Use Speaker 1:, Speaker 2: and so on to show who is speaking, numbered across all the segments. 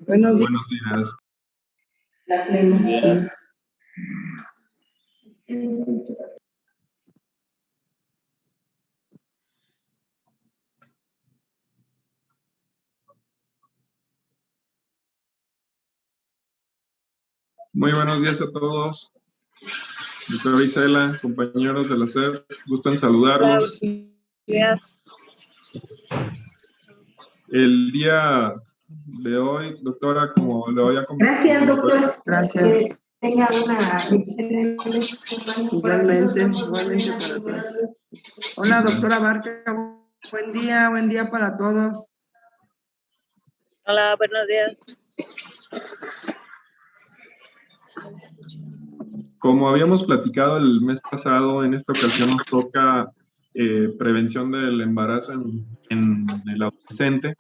Speaker 1: Buenos días.
Speaker 2: Buenos días.
Speaker 3: Buenos días.
Speaker 2: Muy buenos días a todos. Doctora Isela, compañeros de la SED, gustan saludarlos.
Speaker 3: Buenos días.
Speaker 2: El día de hoy, doctora, como le voy a comentar.
Speaker 4: Gracias, doctor.
Speaker 1: Gracias.
Speaker 4: Tenga una excelente semana.
Speaker 1: Igualmente para todos. Hola, doctora Barca. Buen día para todos.
Speaker 3: Hola, buenos días.
Speaker 2: Como habíamos platicado el mes pasado, en esta ocasión nos toca prevención del embarazo en el adolescente.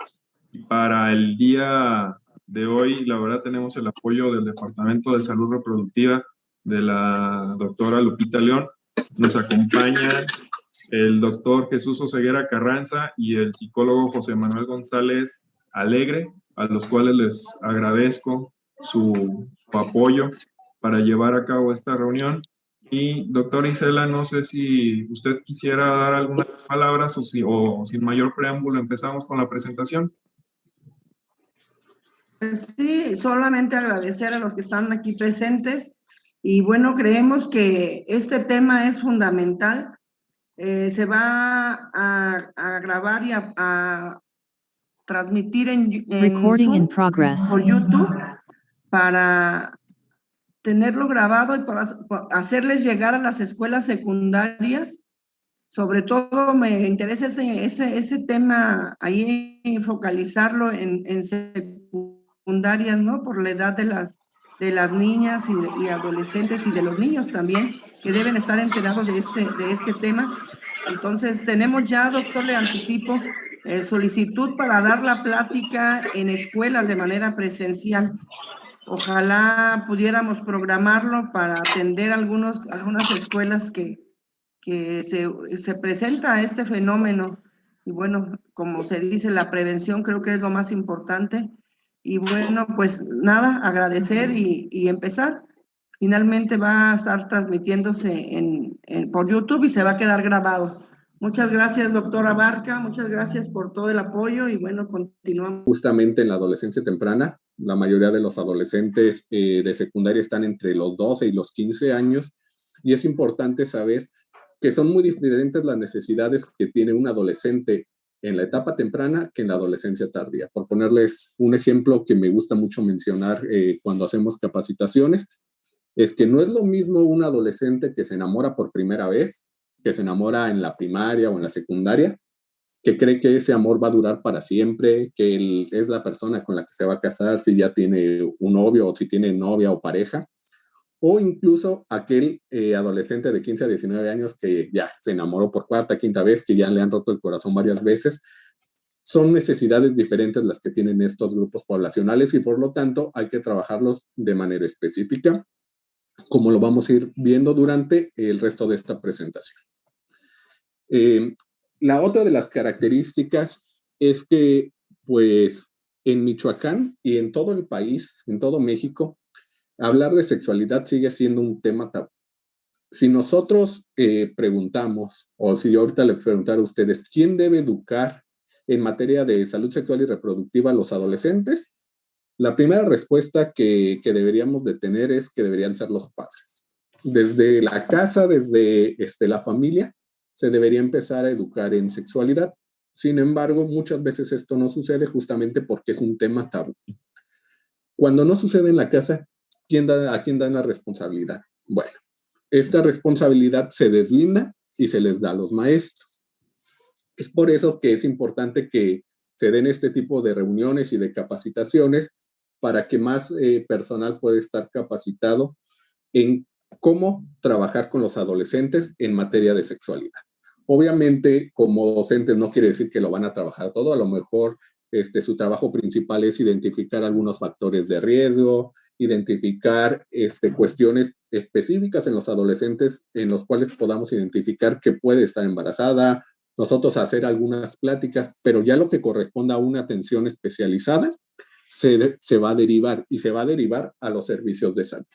Speaker 2: Y para el día de hoy, la verdad, tenemos el apoyo del Departamento de Salud Reproductiva de la doctora Lupita León. Nos acompaña el doctor Jesús Oseguera Carranza y el psicólogo José Manuel González Alegre, a los cuales les agradezco su apoyo para llevar a cabo esta reunión. Y doctora Isela, no sé si usted quisiera dar algunas palabras o sin mayor preámbulo empezamos con la presentación.
Speaker 1: Sí, solamente agradecer a los que están aquí presentes y bueno, creemos que este tema es fundamental. Se va a grabar y a transmitir en Zoom, por YouTube para tenerlo grabado y para hacerles llegar a las escuelas secundarias. Sobre todo me interesa ese tema ahí, focalizarlo en secundarias, ¿no? Por la edad de las niñas y adolescentes y de los niños también, que deben estar enterados de este tema. Entonces, tenemos ya, doctor, le anticipo, solicitud para dar la plática en escuelas de manera presencial. Ojalá pudiéramos programarlo para atender algunas escuelas que se presenta este fenómeno. Y bueno, como se dice, la prevención creo que es lo más importante. Y bueno, pues nada, agradecer y empezar. Finalmente va a estar transmitiéndose por YouTube y se va a quedar grabado. Muchas gracias, doctora Barca, muchas gracias por todo el apoyo y bueno, continuamos.
Speaker 5: Justamente en la adolescencia temprana, la mayoría de los adolescentes de secundaria están entre los 12 y los 15 años y es importante saber que son muy diferentes las necesidades que tiene un adolescente en la etapa temprana que en la adolescencia tardía. Por ponerles un ejemplo que me gusta mucho mencionar cuando hacemos capacitaciones, es que no es lo mismo un adolescente que se enamora por primera vez, que se enamora en la primaria o en la secundaria, que cree que ese amor va a durar para siempre, que él es la persona con la que se va a casar si ya tiene un novio o si tiene novia o pareja, o incluso aquel adolescente de 15 a 19 años que ya se enamoró por cuarta, quinta vez, que ya le han roto el corazón varias veces. Son necesidades diferentes las que tienen estos grupos poblacionales y por lo tanto hay que trabajarlos de manera específica, como lo vamos a ir viendo durante el resto de esta presentación. La otra de las características es que, pues, en Michoacán y en todo el país, en todo México, hablar de sexualidad sigue siendo un tema tabú. Si nosotros preguntamos, o si yo ahorita les preguntara a ustedes, ¿quién debe educar en materia de salud sexual y reproductiva a los adolescentes? La primera respuesta que deberíamos de tener es que deberían ser los padres. Desde la casa, desde la familia, se debería empezar a educar en sexualidad. Sin embargo, muchas veces esto no sucede justamente porque es un tema tabú. Cuando no sucede en la casa, ¿a quién dan la responsabilidad? Bueno, esta responsabilidad se deslinda y se les da a los maestros. Es por eso que es importante que se den este tipo de reuniones y de capacitaciones para que más personal pueda estar capacitado en cómo trabajar con los adolescentes en materia de sexualidad. Obviamente, como docentes no quiere decir que lo van a trabajar todo, a lo mejor su trabajo principal es identificar algunos factores de riesgo, identificar cuestiones específicas en los adolescentes en los cuales podamos identificar que puede estar embarazada, nosotros hacer algunas pláticas, pero ya lo que corresponda a una atención especializada, se va a derivar y se va a derivar a los servicios de salud.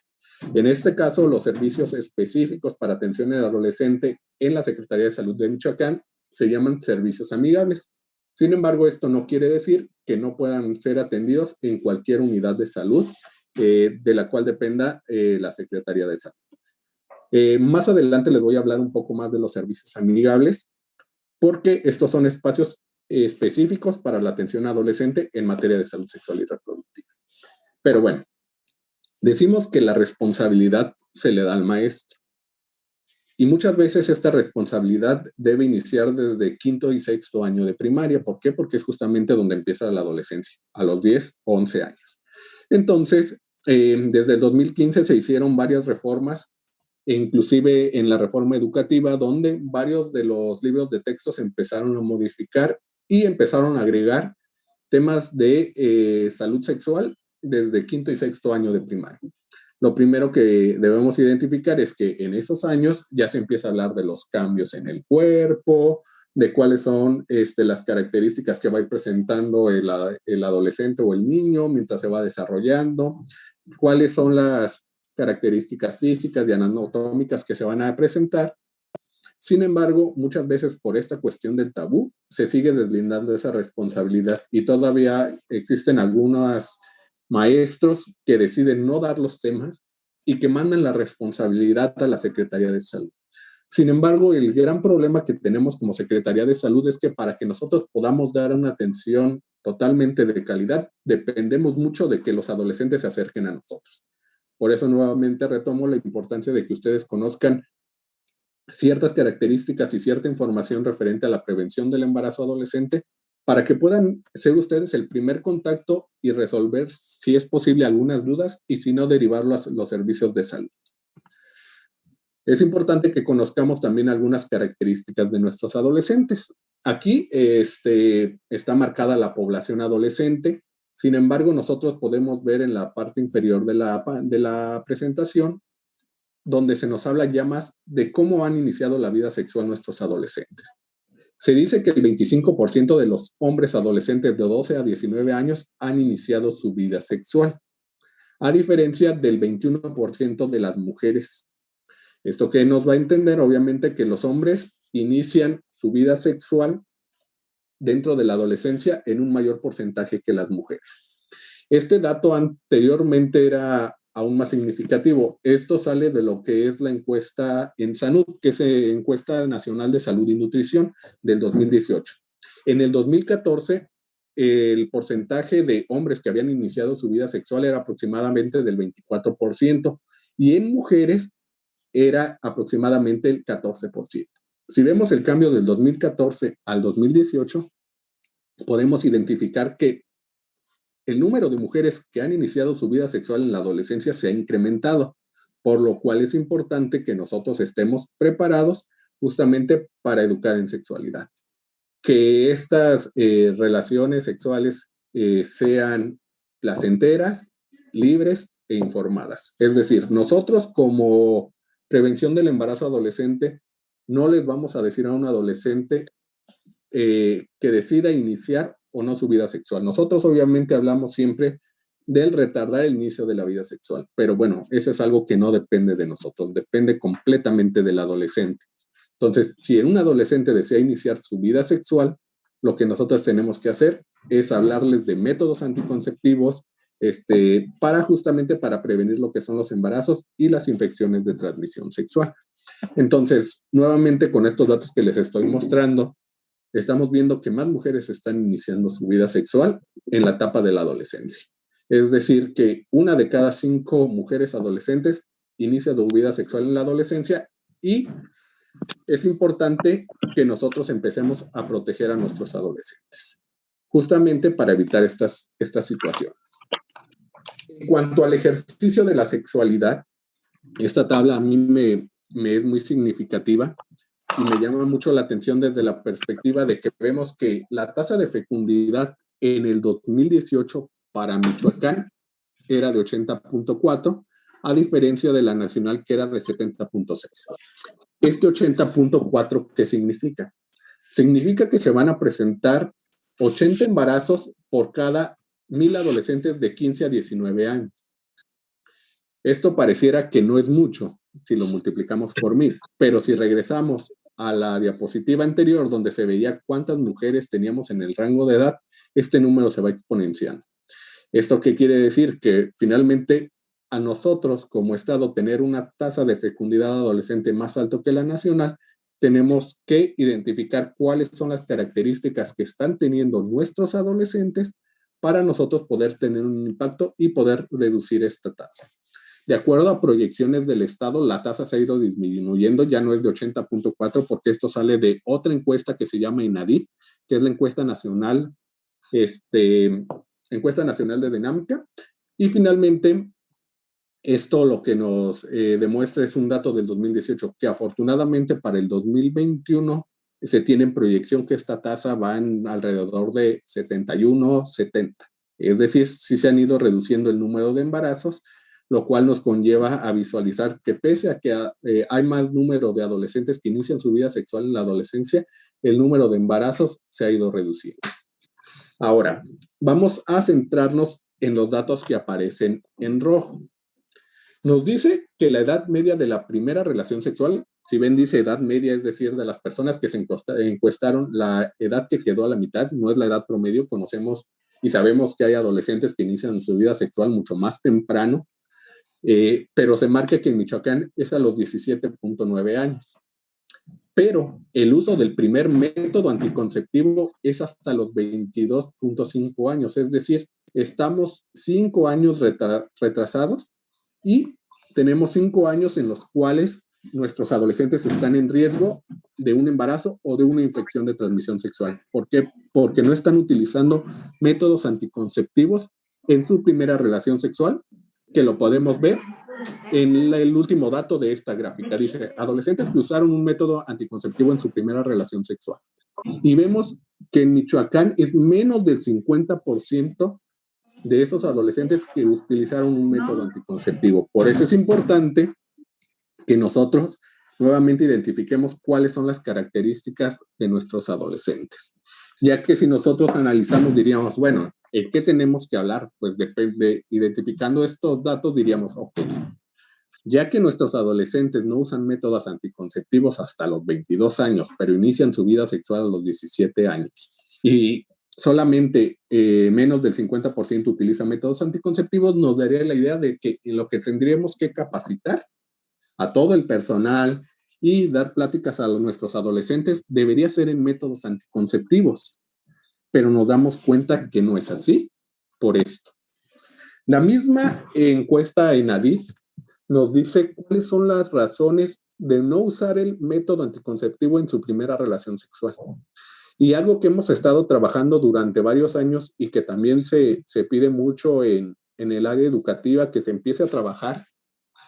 Speaker 5: En este caso, los servicios específicos para atención de adolescente en la Secretaría de Salud de Michoacán se llaman servicios amigables. Sin embargo, esto no quiere decir que no puedan ser atendidos en cualquier unidad de salud de la cual dependa la Secretaría de Salud. Más adelante les voy a hablar un poco más de los servicios amigables, porque estos son espacios específicos para la atención adolescente en materia de salud sexual y reproductiva. Pero bueno, decimos que la responsabilidad se le da al maestro. Y muchas veces esta responsabilidad debe iniciar desde quinto y sexto año de primaria. ¿Por qué? Porque es justamente donde empieza la adolescencia, a los 10 o 11 años. Entonces, desde el 2015 se hicieron varias reformas, inclusive en la reforma educativa, donde varios de los libros de texto se empezaron a modificar y empezaron a agregar temas de salud sexual desde quinto y sexto año de primaria. Lo primero que debemos identificar es que en esos años ya se empieza a hablar de los cambios en el cuerpo, de cuáles son las características que va a ir presentando el adolescente o el niño mientras se va desarrollando, cuáles son las características físicas y anatómicas que se van a presentar. Sin embargo, muchas veces por esta cuestión del tabú, se sigue deslindando esa responsabilidad y todavía existen algunos maestros que deciden no dar los temas y que mandan la responsabilidad a la Secretaría de Salud. Sin embargo, el gran problema que tenemos como Secretaría de Salud es que para que nosotros podamos dar una atención totalmente de calidad, dependemos mucho de que los adolescentes se acerquen a nosotros. Por eso nuevamente retomo la importancia de que ustedes conozcan ciertas características y cierta información referente a la prevención del embarazo adolescente para que puedan ser ustedes el primer contacto y resolver, si es posible, algunas dudas y si no, derivarlo a los servicios de salud. Es importante que conozcamos también algunas características de nuestros adolescentes. Aquí está marcada la población adolescente. Sin embargo, nosotros podemos ver en la parte inferior de la presentación donde se nos habla ya más de cómo han iniciado la vida sexual nuestros adolescentes. Se dice que el 25% de los hombres adolescentes de 12 a 19 años han iniciado su vida sexual, a diferencia del 21% de las mujeres. Esto que nos va a entender, obviamente, que los hombres inician su vida sexual dentro de la adolescencia en un mayor porcentaje que las mujeres. Este dato anteriormente era aún más significativo. Esto sale de lo que es la encuesta en Sanud, que es Encuesta Nacional de Salud y Nutrición del 2018. En el 2014, el porcentaje de hombres que habían iniciado su vida sexual era aproximadamente del 24% y en mujeres era aproximadamente el 14%. Si vemos el cambio del 2014 al 2018, podemos identificar que el número de mujeres que han iniciado su vida sexual en la adolescencia se ha incrementado, por lo cual es importante que nosotros estemos preparados justamente para educar en sexualidad. Que estas relaciones sexuales sean placenteras, libres e informadas. Es decir, nosotros como prevención del embarazo adolescente no les vamos a decir a un adolescente que decida iniciar o no su vida sexual. Nosotros obviamente hablamos siempre del retardar el inicio de la vida sexual, pero bueno, eso es algo que no depende de nosotros, depende completamente del adolescente. Entonces, si un adolescente desea iniciar su vida sexual, lo que nosotros tenemos que hacer es hablarles de métodos anticonceptivos justamente para prevenir lo que son los embarazos y las infecciones de transmisión sexual. Entonces, nuevamente con estos datos que les estoy mostrando, estamos viendo que más mujeres están iniciando su vida sexual en la etapa de la adolescencia. Es decir, que 1 de cada 5 mujeres adolescentes inicia su vida sexual en la adolescencia y es importante que nosotros empecemos a proteger a nuestros adolescentes, justamente para evitar estas situaciones. En cuanto al ejercicio de la sexualidad, esta tabla a mí me es muy significativa y me llama mucho la atención desde la perspectiva de que vemos que la tasa de fecundidad en el 2018 para Michoacán era de 80.4, a diferencia de la nacional que era de 70.6. Este 80.4, ¿qué significa? Significa que se van a presentar 80 embarazos por cada 1000 adolescentes de 15 a 19 años. Esto pareciera que no es mucho si lo multiplicamos por 1000, pero si regresamos a la diapositiva anterior donde se veía cuántas mujeres teníamos en el rango de edad, este número se va exponenciando. ¿Esto qué quiere decir? Que finalmente a nosotros como Estado tener una tasa de fecundidad adolescente más alto que la nacional, tenemos que identificar cuáles son las características que están teniendo nuestros adolescentes para nosotros poder tener un impacto y poder reducir esta tasa. De acuerdo a proyecciones del Estado, la tasa se ha ido disminuyendo, ya no es de 80.4 porque esto sale de otra encuesta que se llama INADIT, que es la encuesta nacional de dinámica. Y finalmente, esto lo que nos demuestra es un dato del 2018, que afortunadamente para el 2021 se tiene en proyección que esta tasa va en alrededor de 71, 70. Es decir, sí se han ido reduciendo el número de embarazos, lo cual nos conlleva a visualizar que pese a que hay más número de adolescentes que inician su vida sexual en la adolescencia, el número de embarazos se ha ido reduciendo. Ahora, vamos a centrarnos en los datos que aparecen en rojo. Nos dice que la edad media de la primera relación sexual, si ven dice edad media, es decir, de las personas que se encuestaron, la edad que quedó a la mitad, no es la edad promedio, conocemos y sabemos que hay adolescentes que inician su vida sexual mucho más temprano, pero se marca que en Michoacán es a los 17.9 años. Pero el uso del primer método anticonceptivo es hasta los 22.5 años, es decir, estamos 5 años retrasados y tenemos 5 años en los cuales nuestros adolescentes están en riesgo de un embarazo o de una infección de transmisión sexual. ¿Por qué? Porque no están utilizando métodos anticonceptivos en su primera relación sexual, que lo podemos ver en el último dato de esta gráfica. Dice, adolescentes que usaron un método anticonceptivo en su primera relación sexual. Y vemos que en Michoacán es menos del 50% de esos adolescentes que utilizaron un método anticonceptivo. Por eso es importante que nosotros nuevamente identifiquemos cuáles son las características de nuestros adolescentes. Ya que si nosotros analizamos, diríamos, bueno, ¿en qué tenemos que hablar? Pues depende, identificando estos datos diríamos, ok, ya que nuestros adolescentes no usan métodos anticonceptivos hasta los 22 años, pero inician su vida sexual a los 17 años, y solamente menos del 50% utiliza métodos anticonceptivos, nos daría la idea de que lo que tendríamos que capacitar a todo el personal y dar pláticas a nuestros adolescentes debería ser en métodos anticonceptivos, pero nos damos cuenta que no es así por esto. La misma encuesta ENADIT nos dice cuáles son las razones de no usar el método anticonceptivo en su primera relación sexual. Y algo que hemos estado trabajando durante varios años y que también se pide mucho en el área educativa que se empiece a trabajar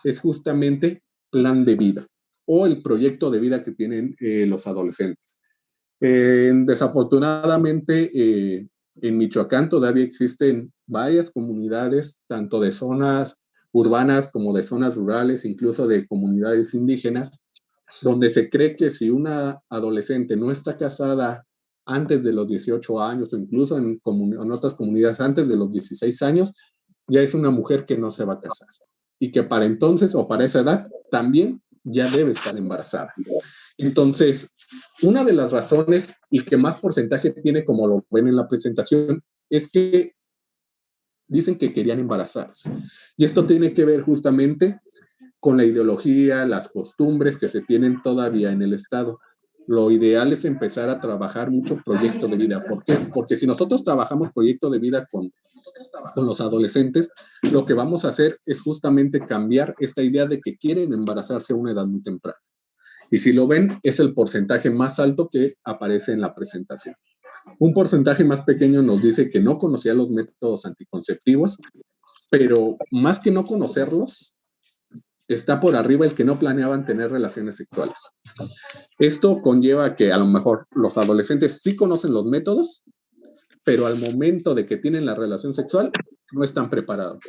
Speaker 5: es justamente plan de vida o el proyecto de vida que tienen los adolescentes. Desafortunadamente, en Michoacán todavía existen varias comunidades, tanto de zonas urbanas como de zonas rurales, incluso de comunidades indígenas, donde se cree que si una adolescente no está casada antes de los 18 años o incluso en otras comunidades antes de los 16 años, ya es una mujer que no se va a casar y que para entonces o para esa edad también ya debe estar embarazada. Entonces, una de las razones y que más porcentaje tiene, como lo ven en la presentación, es que dicen que querían embarazarse. Y esto tiene que ver justamente con la ideología, las costumbres que se tienen todavía en el Estado. Lo ideal es empezar a trabajar mucho proyecto de vida. ¿Por qué? Porque si nosotros trabajamos proyecto de vida con los adolescentes, lo que vamos a hacer es justamente cambiar esta idea de que quieren embarazarse a una edad muy temprana. Y si lo ven, es el porcentaje más alto que aparece en la presentación. Un porcentaje más pequeño nos dice que no conocía los métodos anticonceptivos, pero más que no conocerlos, está por arriba el que no planeaban tener relaciones sexuales. Esto conlleva que a lo mejor los adolescentes sí conocen los métodos, pero al momento de que tienen la relación sexual, no están preparados.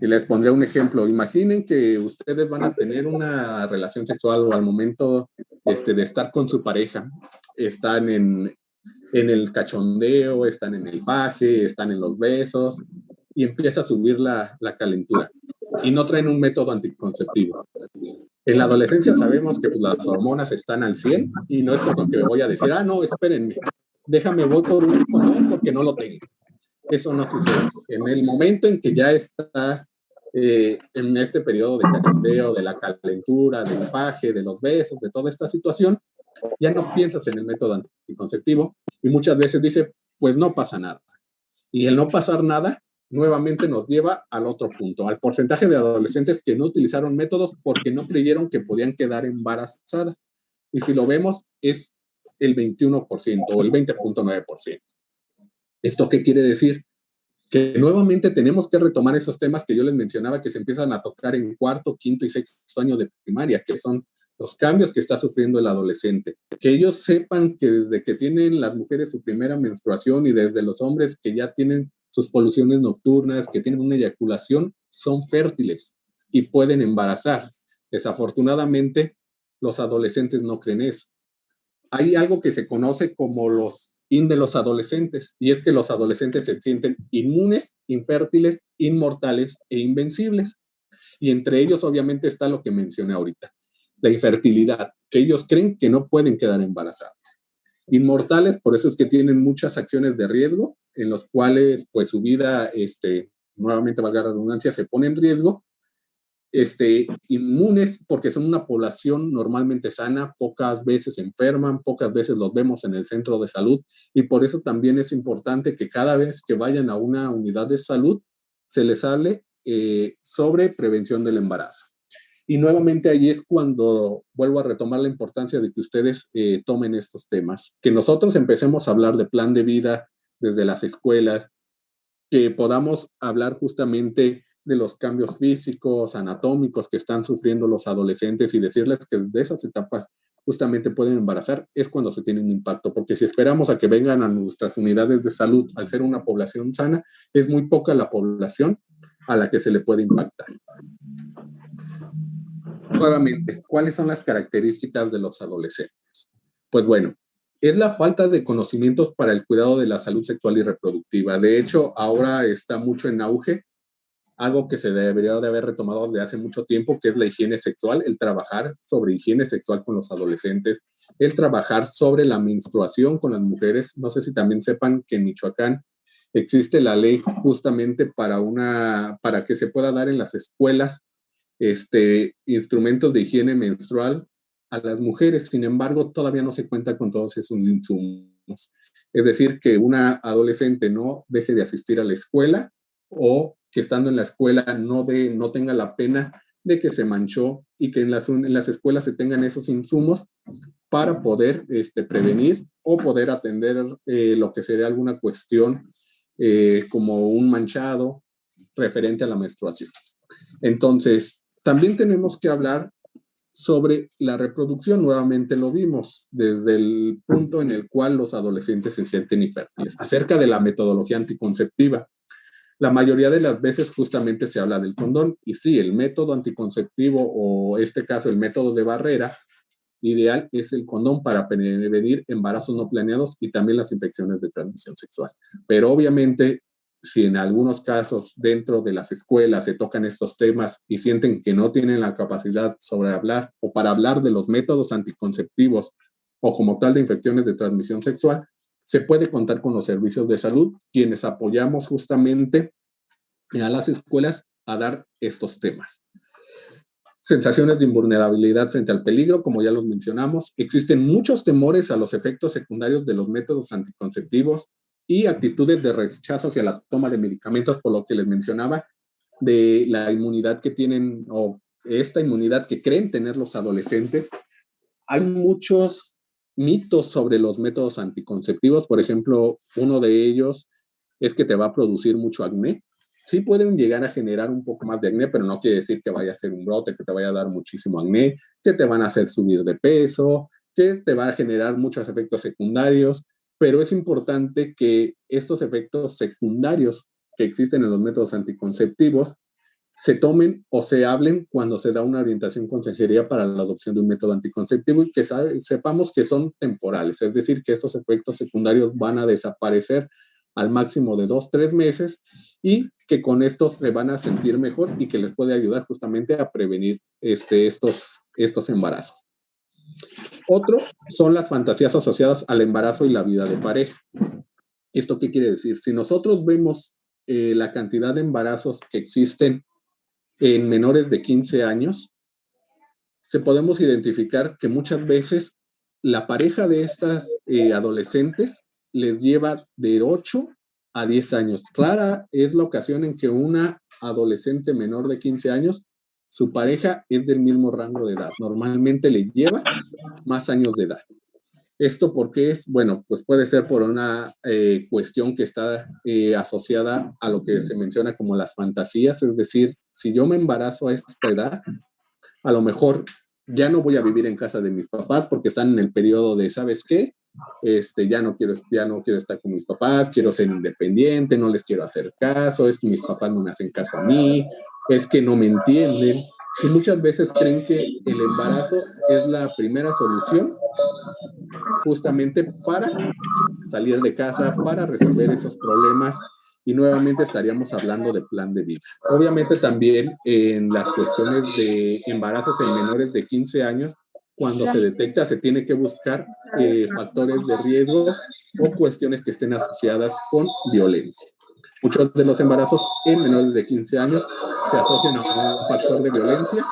Speaker 5: Y les pondré un ejemplo. Imaginen que ustedes van a tener una relación sexual o al momento de estar con su pareja, están en en el cachondeo, están en el faje, están en los besos, y empieza a subir la calentura. Y no traen un método anticonceptivo. En la adolescencia sabemos que pues, las hormonas están al 100 y no es porque me voy a decir, no, espérenme, déjame, voy por un condón porque no lo tengo. Eso no sucede. En el momento en que ya estás en este periodo de cachondeo, de la calentura, del faje, de los besos, de toda esta situación, ya no piensas en el método anticonceptivo y muchas veces dice, pues no pasa nada. Y el no pasar nada nuevamente nos lleva al otro punto, al porcentaje de adolescentes que no utilizaron métodos porque no creyeron que podían quedar embarazadas. Y si lo vemos, es el 21% o el 20.9%. ¿Esto qué quiere decir? Que nuevamente tenemos que retomar esos temas que yo les mencionaba que se empiezan a tocar en cuarto, quinto y sexto año de primaria, que son los cambios que está sufriendo el adolescente. Que ellos sepan que desde que tienen las mujeres su primera menstruación y desde los hombres que ya tienen sus poluciones nocturnas, que tienen una eyaculación, son fértiles y pueden embarazar. Desafortunadamente, los adolescentes no creen eso. Hay algo que se conoce como los de los adolescentes, y es que los adolescentes se sienten inmunes, infértiles, inmortales e invencibles. Y entre ellos obviamente está lo que mencioné ahorita, la infertilidad, que ellos creen que no pueden quedar embarazados. Inmortales, por eso es que tienen muchas acciones de riesgo, en los cuales pues su vida, nuevamente valga la redundancia, se pone en riesgo. Inmunes porque son una población normalmente sana, pocas veces enferman, pocas veces los vemos en el centro de salud y por eso también es importante que cada vez que vayan a una unidad de salud se les hable sobre prevención del embarazo. Y nuevamente ahí es cuando vuelvo a retomar la importancia de que ustedes tomen estos temas, que nosotros empecemos a hablar de plan de vida desde las escuelas, que podamos hablar justamente de los cambios físicos, anatómicos que están sufriendo los adolescentes y decirles que de esas etapas justamente pueden embarazar, es cuando se tiene un impacto, porque si esperamos a que vengan a nuestras unidades de salud al ser una población sana, es muy poca la población a la que se le puede impactar. Nuevamente, ¿cuáles son las características de los adolescentes? Pues bueno, es la falta de conocimientos para el cuidado de la salud sexual y reproductiva. De hecho, ahora está mucho en auge algo que se debería de haber retomado desde hace mucho tiempo, que es la higiene sexual, el trabajar sobre higiene sexual con los adolescentes, el trabajar sobre la menstruación con las mujeres. No sé si también sepan que en Michoacán existe la ley justamente para que se pueda dar en las escuelas instrumentos de higiene menstrual a las mujeres. Sin embargo, todavía no se cuenta con todos esos insumos. Es decir, que una adolescente no deje de asistir a la escuela o que estando en la escuela no tenga la pena de que se manchó y que en las escuelas se tengan esos insumos para poder prevenir o poder atender lo que sería alguna cuestión como un manchado referente a la menstruación. Entonces, también tenemos que hablar sobre la reproducción. Nuevamente lo vimos desde el punto en el cual los adolescentes se sienten infértiles, acerca de la metodología anticonceptiva. La mayoría de las veces justamente se habla del condón y sí, el método anticonceptivo o caso el método de barrera ideal es el condón para prevenir embarazos no planeados y también las infecciones de transmisión sexual. Pero obviamente si en algunos casos dentro de las escuelas se tocan estos temas y sienten que no tienen la capacidad sobre hablar o para hablar de los métodos anticonceptivos o como tal de infecciones de transmisión sexual, se puede contar con los servicios de salud, quienes apoyamos justamente a las escuelas a dar estos temas. Sensaciones de invulnerabilidad frente al peligro, como ya los mencionamos. Existen muchos temores a los efectos secundarios de los métodos anticonceptivos y actitudes de rechazo hacia la toma de medicamentos, por lo que les mencionaba, de la inmunidad que tienen o esta inmunidad que creen tener los adolescentes. Hay muchos mitos sobre los métodos anticonceptivos. Por ejemplo, uno de ellos es que te va a producir mucho acné. Sí pueden llegar a generar un poco más de acné, pero no quiere decir que vaya a ser un brote, que te vaya a dar muchísimo acné, que te van a hacer subir de peso, que te va a generar muchos efectos secundarios, pero es importante que estos efectos secundarios que existen en los métodos anticonceptivos se tomen o se hablen cuando se da una orientación consejería para la adopción de un método anticonceptivo y que sepamos que son temporales, es decir, que estos efectos secundarios van a desaparecer al máximo de 2-3 meses y que con esto se van a sentir mejor y que les puede ayudar justamente a prevenir estos embarazos. Otro son las fantasías asociadas al embarazo y la vida de pareja. ¿Esto qué quiere decir? Si nosotros vemos la cantidad de embarazos que existen en menores de 15 años, se podemos identificar que muchas veces la pareja de estas adolescentes les lleva de 8 a 10 años. Rara es la ocasión en que una adolescente menor de 15 años, su pareja es del mismo rango de edad. Normalmente le lleva más años de edad. ¿Esto por qué es? Bueno, pues puede ser por una cuestión que está asociada a lo que se menciona como las fantasías, es decir, si yo me embarazo a esta edad, a lo mejor ya no voy a vivir en casa de mis papás porque están en el periodo de, ¿sabes qué? Ya no quiero estar con mis papás, quiero ser independiente, no les quiero hacer caso, es que mis papás no me hacen caso a mí, es que no me entienden. Y muchas veces creen que el embarazo es la primera solución justamente para salir de casa, para resolver esos problemas y nuevamente estaríamos hablando de plan de vida. Obviamente también en las cuestiones de embarazos en menores de 15 años, cuando se detecta se tiene que buscar factores de riesgo o cuestiones que estén asociadas con violencia. Muchos de los embarazos en menores de 15 años se asocian a un factor de violencia.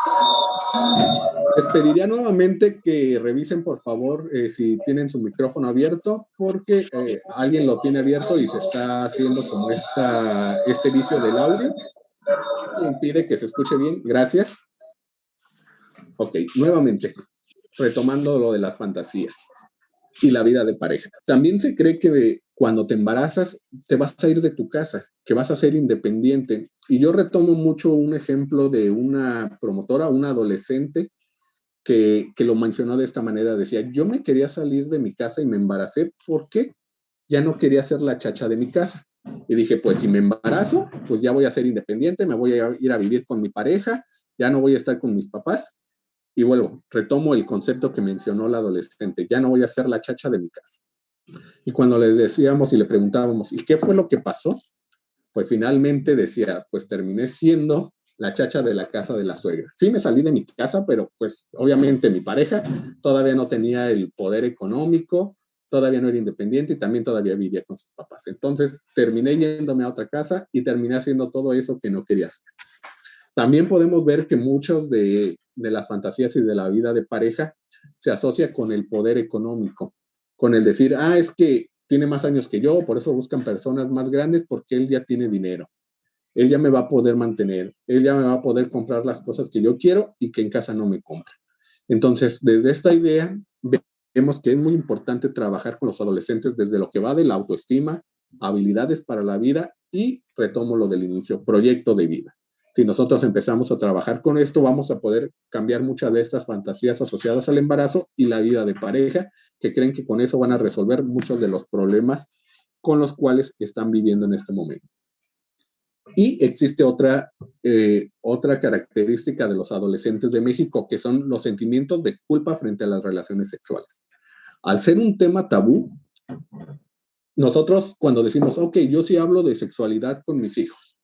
Speaker 5: Les pediría nuevamente que revisen, por favor, si tienen su micrófono abierto, porque alguien lo tiene abierto y se está haciendo como este vicio del audio. Impide que se escuche bien. Gracias. Ok, nuevamente, retomando lo de las fantasías y la vida de pareja. También se cree que cuando te embarazas, te vas a ir de tu casa, que vas a ser independiente. Y yo retomo mucho un ejemplo de una promotora, una adolescente, que lo mencionó de esta manera, decía, yo me quería salir de mi casa y me embaracé porque ya no quería ser la chacha de mi casa. Y dije, pues si me embarazo, pues ya voy a ser independiente, me voy a ir a vivir con mi pareja, ya no voy a estar con mis papás. Y bueno, retomo el concepto que mencionó la adolescente, ya no voy a ser la chacha de mi casa. Y cuando les decíamos y le preguntábamos, ¿y qué fue lo que pasó? Pues finalmente decía, pues terminé siendo la chacha de la casa de la suegra. Sí me salí de mi casa, pero pues obviamente mi pareja todavía no tenía el poder económico, todavía no era independiente y también todavía vivía con sus papás. Entonces terminé yéndome a otra casa y terminé haciendo todo eso que no quería hacer. También podemos ver que muchos de las fantasías y de la vida de pareja se asocia con el poder económico, con el decir, es que tiene más años que yo, por eso buscan personas más grandes porque él ya tiene dinero. Él ya me va a poder mantener, él ya me va a poder comprar las cosas que yo quiero y que en casa no me compra. Entonces, desde esta idea, vemos que es muy importante trabajar con los adolescentes desde lo que va de la autoestima, habilidades para la vida y, retomo lo del inicio, proyecto de vida. Si nosotros empezamos a trabajar con esto, vamos a poder cambiar muchas de estas fantasías asociadas al embarazo y la vida de pareja, que creen que con eso van a resolver muchos de los problemas con los cuales están viviendo en este momento. Y existe otra característica de los adolescentes de México, que son los sentimientos de culpa frente a las relaciones sexuales. Al ser un tema tabú, nosotros cuando decimos, ok, yo sí hablo de sexualidad con mis hijos,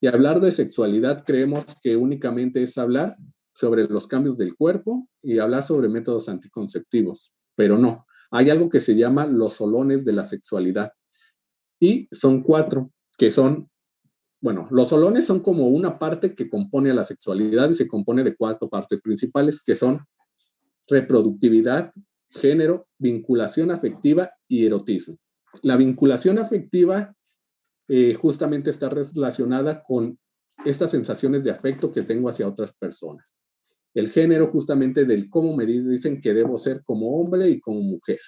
Speaker 5: y hablar de sexualidad creemos que únicamente es hablar sobre los cambios del cuerpo y hablar sobre métodos anticonceptivos, pero no. Hay algo que se llama los solones de la sexualidad, y son 4, que son, bueno, los solones son como una parte que compone a la sexualidad y se compone de 4 partes principales, que son reproductividad, género, vinculación afectiva y erotismo. La vinculación afectiva justamente está relacionada con estas sensaciones de afecto que tengo hacia otras personas. El género justamente del cómo me dicen que debo ser como hombre y como mujer.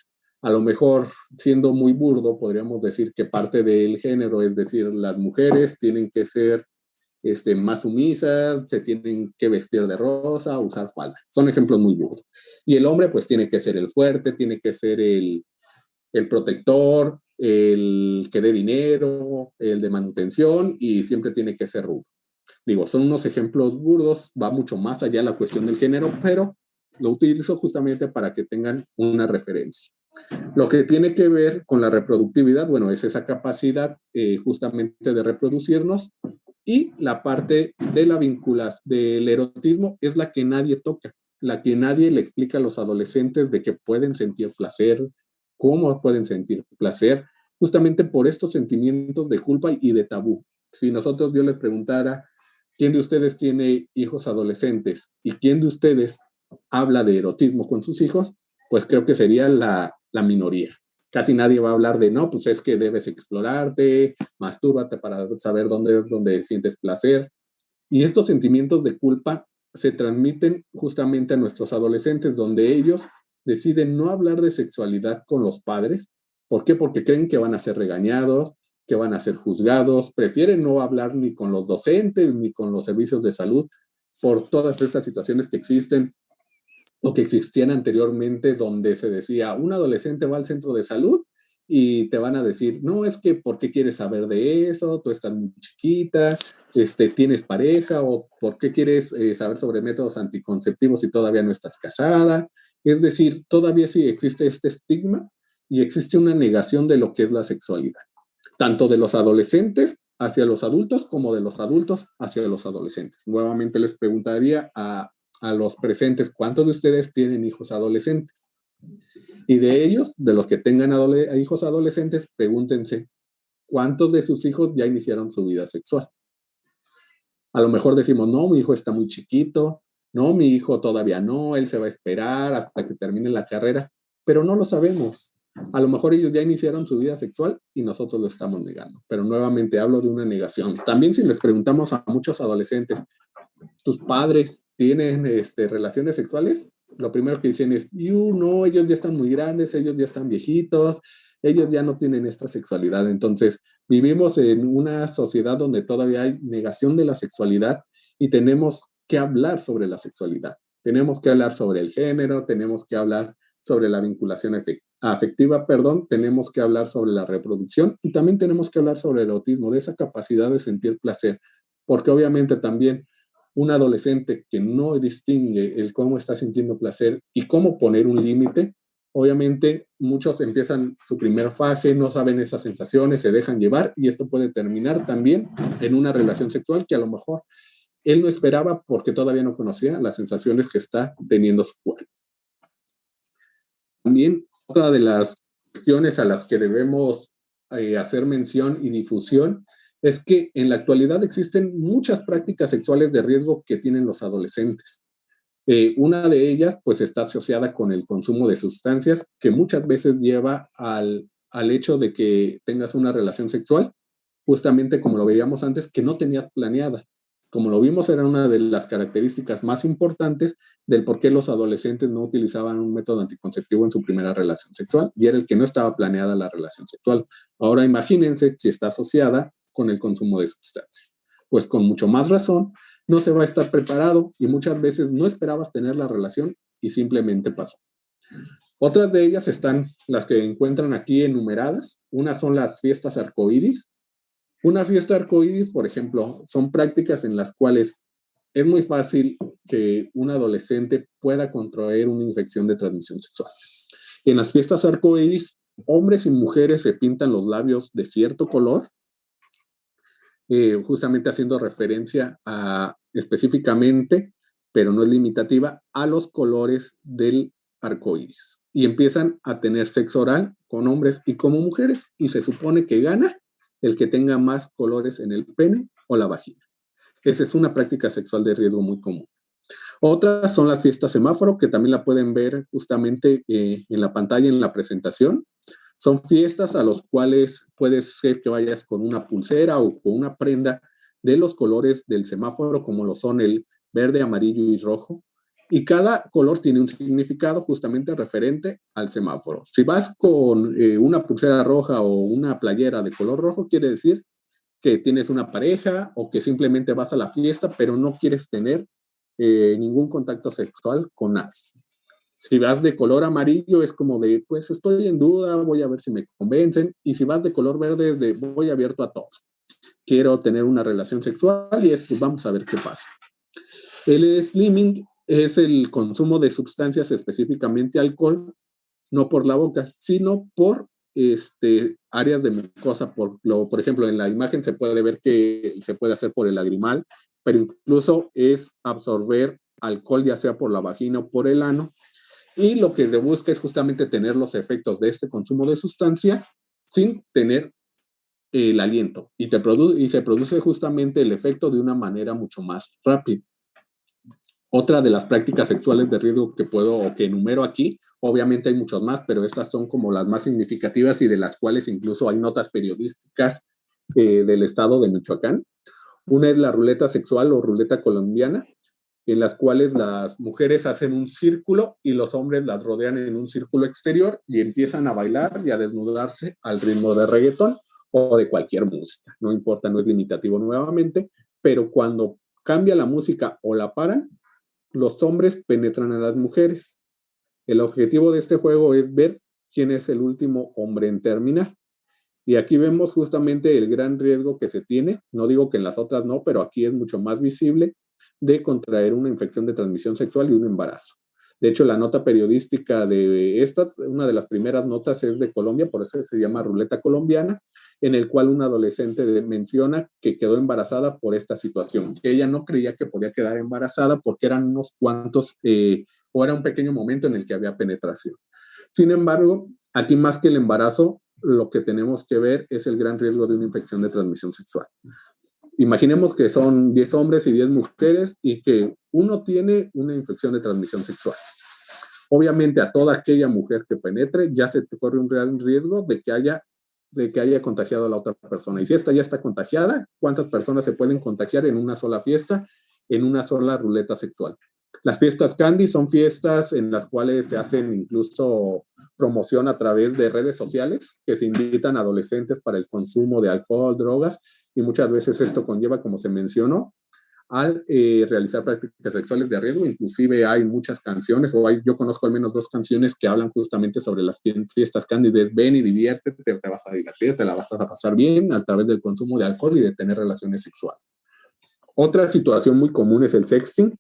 Speaker 5: A lo mejor, siendo muy burdo, podríamos decir que parte del género, es decir, las mujeres tienen que ser más sumisas, se tienen que vestir de rosa, usar falda. Son ejemplos muy burdos. Y el hombre pues tiene que ser el fuerte, tiene que ser el protector, el que dé dinero, el de manutención y siempre tiene que ser rudo. Digo, son unos ejemplos burdos, va mucho más allá la cuestión del género, pero lo utilizo justamente para que tengan una referencia. Lo que tiene que ver con la reproductividad, bueno, es esa capacidad justamente de reproducirnos, y la parte de la vinculación del erotismo es la que nadie toca, la que nadie le explica a los adolescentes de que pueden sentir placer, cómo pueden sentir placer, justamente por estos sentimientos de culpa y de tabú. Si yo les preguntara, ¿quién de ustedes tiene hijos adolescentes y quién de ustedes habla de erotismo con sus hijos? Pues creo que sería la minoría. Casi nadie va a hablar de, no, pues es que debes explorarte, mastúrbate para saber dónde sientes placer. Y estos sentimientos de culpa se transmiten justamente a nuestros adolescentes, donde ellos deciden no hablar de sexualidad con los padres. ¿Por qué? Porque creen que van a ser regañados, que van a ser juzgados, prefieren no hablar ni con los docentes ni con los servicios de salud por todas estas situaciones que existen o que existían anteriormente, donde se decía, un adolescente va al centro de salud y te van a decir, no, es que ¿por qué quieres saber de eso? Tú estás muy chiquita, tienes pareja, o ¿por qué quieres saber sobre métodos anticonceptivos si todavía no estás casada? Es decir, todavía sí existe este estigma y existe una negación de lo que es la sexualidad, tanto de los adolescentes hacia los adultos como de los adultos hacia los adolescentes. Nuevamente les preguntaría a los presentes, ¿cuántos de ustedes tienen hijos adolescentes? Y de ellos, de los que tengan hijos adolescentes, pregúntense, ¿cuántos de sus hijos ya iniciaron su vida sexual? A lo mejor decimos, no, mi hijo está muy chiquito, no, mi hijo todavía no, él se va a esperar hasta que termine la carrera, pero no lo sabemos. A lo mejor ellos ya iniciaron su vida sexual y nosotros lo estamos negando, pero nuevamente hablo de una negación. También si les preguntamos a muchos adolescentes, ¿tus padres tienen relaciones sexuales? Lo primero que dicen es, no, ellos ya están muy grandes, ellos ya están viejitos, ellos ya no tienen esta sexualidad. Entonces, vivimos en una sociedad donde todavía hay negación de la sexualidad y tenemos que hablar sobre la sexualidad. Tenemos que hablar sobre el género, tenemos que hablar sobre la vinculación afectiva, tenemos que hablar sobre la reproducción y también tenemos que hablar sobre el erotismo, de esa capacidad de sentir placer, porque obviamente también un adolescente que no distingue el cómo está sintiendo placer y cómo poner un límite, obviamente muchos empiezan su primer faje, no saben esas sensaciones, se dejan llevar y esto puede terminar también en una relación sexual que a lo mejor él no esperaba porque todavía no conocía las sensaciones que está teniendo su cuerpo. También otra de las cuestiones a las que debemos hacer mención y difusión es que en la actualidad existen muchas prácticas sexuales de riesgo que tienen los adolescentes. Una de ellas, pues, está asociada con el consumo de sustancias, que muchas veces lleva al hecho de que tengas una relación sexual, justamente como lo veíamos antes, que no tenías planeada. Como lo vimos, era una de las características más importantes del por qué los adolescentes no utilizaban un método anticonceptivo en su primera relación sexual, y era el que no estaba planeada la relación sexual. Ahora imagínense si está asociada con el consumo de sustancias. Pues con mucho más razón, no se va a estar preparado y muchas veces no esperabas tener la relación y simplemente pasó. Otras de ellas están las que encuentran aquí enumeradas. Unas son las fiestas arcoíris. Una fiesta arcoíris, por ejemplo, son prácticas en las cuales es muy fácil que un adolescente pueda contraer una infección de transmisión sexual. En las fiestas arcoíris, hombres y mujeres se pintan los labios de cierto color, justamente haciendo referencia específicamente, pero no es limitativa, a los colores del arcoíris. Y empiezan a tener sexo oral con hombres y como mujeres, y se supone que gana el que tenga más colores en el pene o la vagina. Esa es una práctica sexual de riesgo muy común. Otras son las fiestas semáforo, que también la pueden ver justamente en la pantalla en la presentación. Son fiestas a los cuales puede ser que vayas con una pulsera o con una prenda de los colores del semáforo, como lo son el verde, amarillo y rojo. Y cada color tiene un significado justamente referente al semáforo. Si vas con una pulsera roja o una playera de color rojo, quiere decir que tienes una pareja o que simplemente vas a la fiesta, pero no quieres tener ningún contacto sexual con nadie. Si vas de color amarillo, es como de, pues estoy en duda, voy a ver si me convencen. Y si vas de color verde, es de, voy abierto a todo. quiero tener una relación sexual y pues vamos a ver qué pasa. El slimming es el consumo de sustancias, específicamente alcohol, no por la boca, sino por áreas de mucosa. Por ejemplo, en la imagen se puede ver que se puede hacer por el lagrimal, pero incluso es absorber alcohol, ya sea por la vagina o por el ano, y lo que se busca es justamente tener los efectos de este consumo de sustancia sin tener el aliento, y se produce justamente el efecto de una manera mucho más rápida. Otra de las prácticas sexuales de riesgo que enumero aquí, obviamente hay muchos más, pero estas son como las más significativas y de las cuales incluso hay notas periodísticas del estado de Michoacán. Una es la ruleta sexual o ruleta colombiana, en las cuales las mujeres hacen un círculo y los hombres las rodean en un círculo exterior y empiezan a bailar y a desnudarse al ritmo de reggaetón o de cualquier música. No importa, no es limitativo nuevamente, pero cuando cambia la música o la paran, los hombres penetran a las mujeres. El objetivo de este juego es ver quién es el último hombre en terminar. Y aquí vemos justamente el gran riesgo que se tiene, no digo que en las otras no, pero aquí es mucho más visible, de contraer una infección de transmisión sexual y un embarazo. De hecho, la nota periodística de estas, una de las primeras notas es de Colombia, por eso se llama ruleta colombiana, en el cual una adolescente menciona que quedó embarazada por esta situación, que ella no creía que podía quedar embarazada porque eran unos cuantos, o era un pequeño momento en el que había penetración. Sin embargo, aquí más que el embarazo, lo que tenemos que ver es el gran riesgo de una infección de transmisión sexual. Imaginemos que son 10 hombres y 10 mujeres y que uno tiene una infección de transmisión sexual. Obviamente a toda aquella mujer que penetre ya se corre un gran riesgo de que haya contagiado a la otra persona. Y si esta ya está contagiada, ¿cuántas personas se pueden contagiar en una sola fiesta, en una sola ruleta sexual? Las fiestas Candy son fiestas en las cuales se hacen incluso promoción a través de redes sociales que se invitan a adolescentes para el consumo de alcohol, drogas, y muchas veces esto conlleva, como se mencionó, al realizar prácticas sexuales de riesgo. Inclusive hay muchas canciones, yo conozco al menos 2 canciones que hablan justamente sobre las fiestas Candy. Ven y diviértete, te vas a divertir, te la vas a pasar bien a través del consumo de alcohol y de tener relaciones sexuales. Otra situación muy común es el sexting,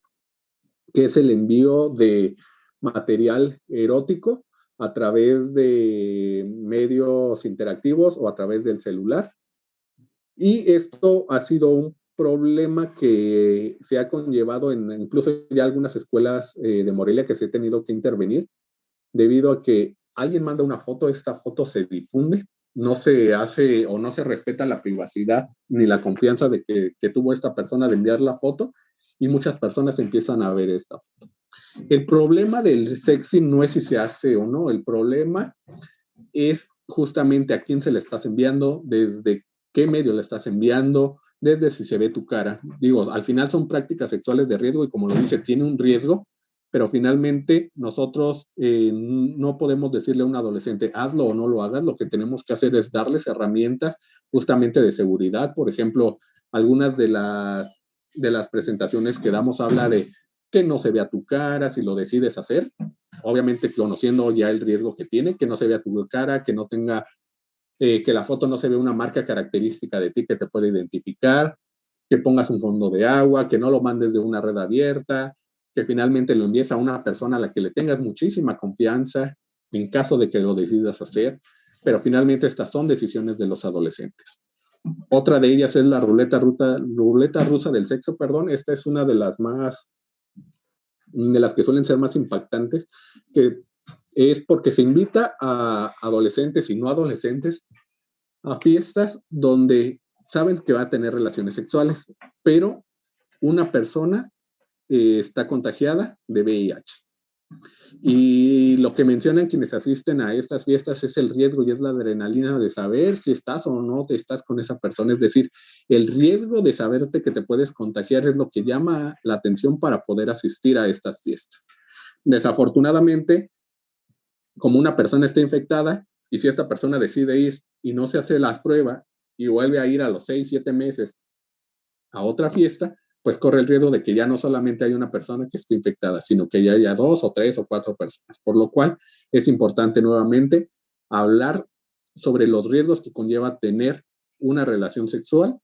Speaker 5: que es el envío de material erótico a través de medios interactivos o a través del celular. Y esto ha sido un problema que se ha conllevado incluso ya algunas escuelas de Morelia, que se ha tenido que intervenir debido a que alguien manda una foto, esta foto se difunde, no se hace o no se respeta la privacidad ni la confianza de que tuvo esta persona de enviar la foto, y muchas personas empiezan a ver esta foto. El problema del sexting no es si se hace o no, el problema es justamente a quién se le estás enviando, desde qué medio le estás enviando, desde si se ve tu cara. Digo, al final son prácticas sexuales de riesgo y, como lo dice, tiene un riesgo, pero finalmente nosotros no podemos decirle a un adolescente hazlo o no lo hagas. Lo que tenemos que hacer es darles herramientas justamente de seguridad. Por ejemplo, algunas de las presentaciones que damos habla de que no se vea tu cara si lo decides hacer, obviamente conociendo ya el riesgo que tiene, que no se vea tu cara, que no tenga, que la foto no se vea una marca característica de ti que te puede identificar, que pongas un fondo de agua, que no lo mandes de una red abierta, que finalmente lo envíes a una persona a la que le tengas muchísima confianza en caso de que lo decidas hacer, pero finalmente estas son decisiones de los adolescentes. Otra de ellas es la ruleta rusa del sexo, esta es una de las que suelen ser más impactantes, que es porque se invita a adolescentes y no adolescentes a fiestas donde saben que va a tener relaciones sexuales, pero una persona está contagiada de VIH. Y lo que mencionan quienes asisten a estas fiestas es el riesgo y es la adrenalina de saber si estás o no te estás con esa persona. Es decir, el riesgo de saberte que te puedes contagiar es lo que llama la atención para poder asistir a estas fiestas. Desafortunadamente, como una persona está infectada y si esta persona decide ir y no se hace las pruebas y vuelve a ir a los 6, 7 meses a otra fiesta, pues corre el riesgo de que ya no solamente hay una persona que esté infectada, sino que ya haya 2 o 3 o 4 personas. Por lo cual es importante nuevamente hablar sobre los riesgos que conlleva tener una relación sexual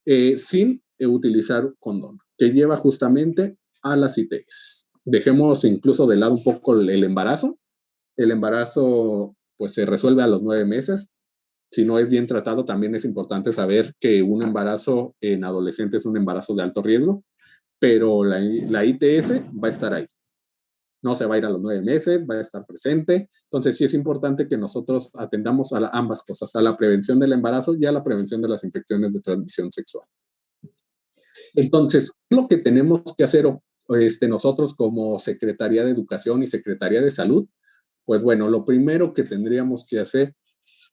Speaker 5: sin utilizar condón, que lleva justamente a las ITS. Dejemos incluso de lado un poco el embarazo. El embarazo pues se resuelve a los 9 meses. Si no es bien tratado, también es importante saber que un embarazo en adolescentes es un embarazo de alto riesgo, pero la ITS va a estar ahí. No se va a ir a los 9 meses, va a estar presente. Entonces sí es importante que nosotros atendamos a ambas cosas, a la prevención del embarazo y a la prevención de las infecciones de transmisión sexual. Entonces, lo que tenemos que hacer nosotros como Secretaría de Educación y Secretaría de Salud, pues bueno, lo primero que tendríamos que hacer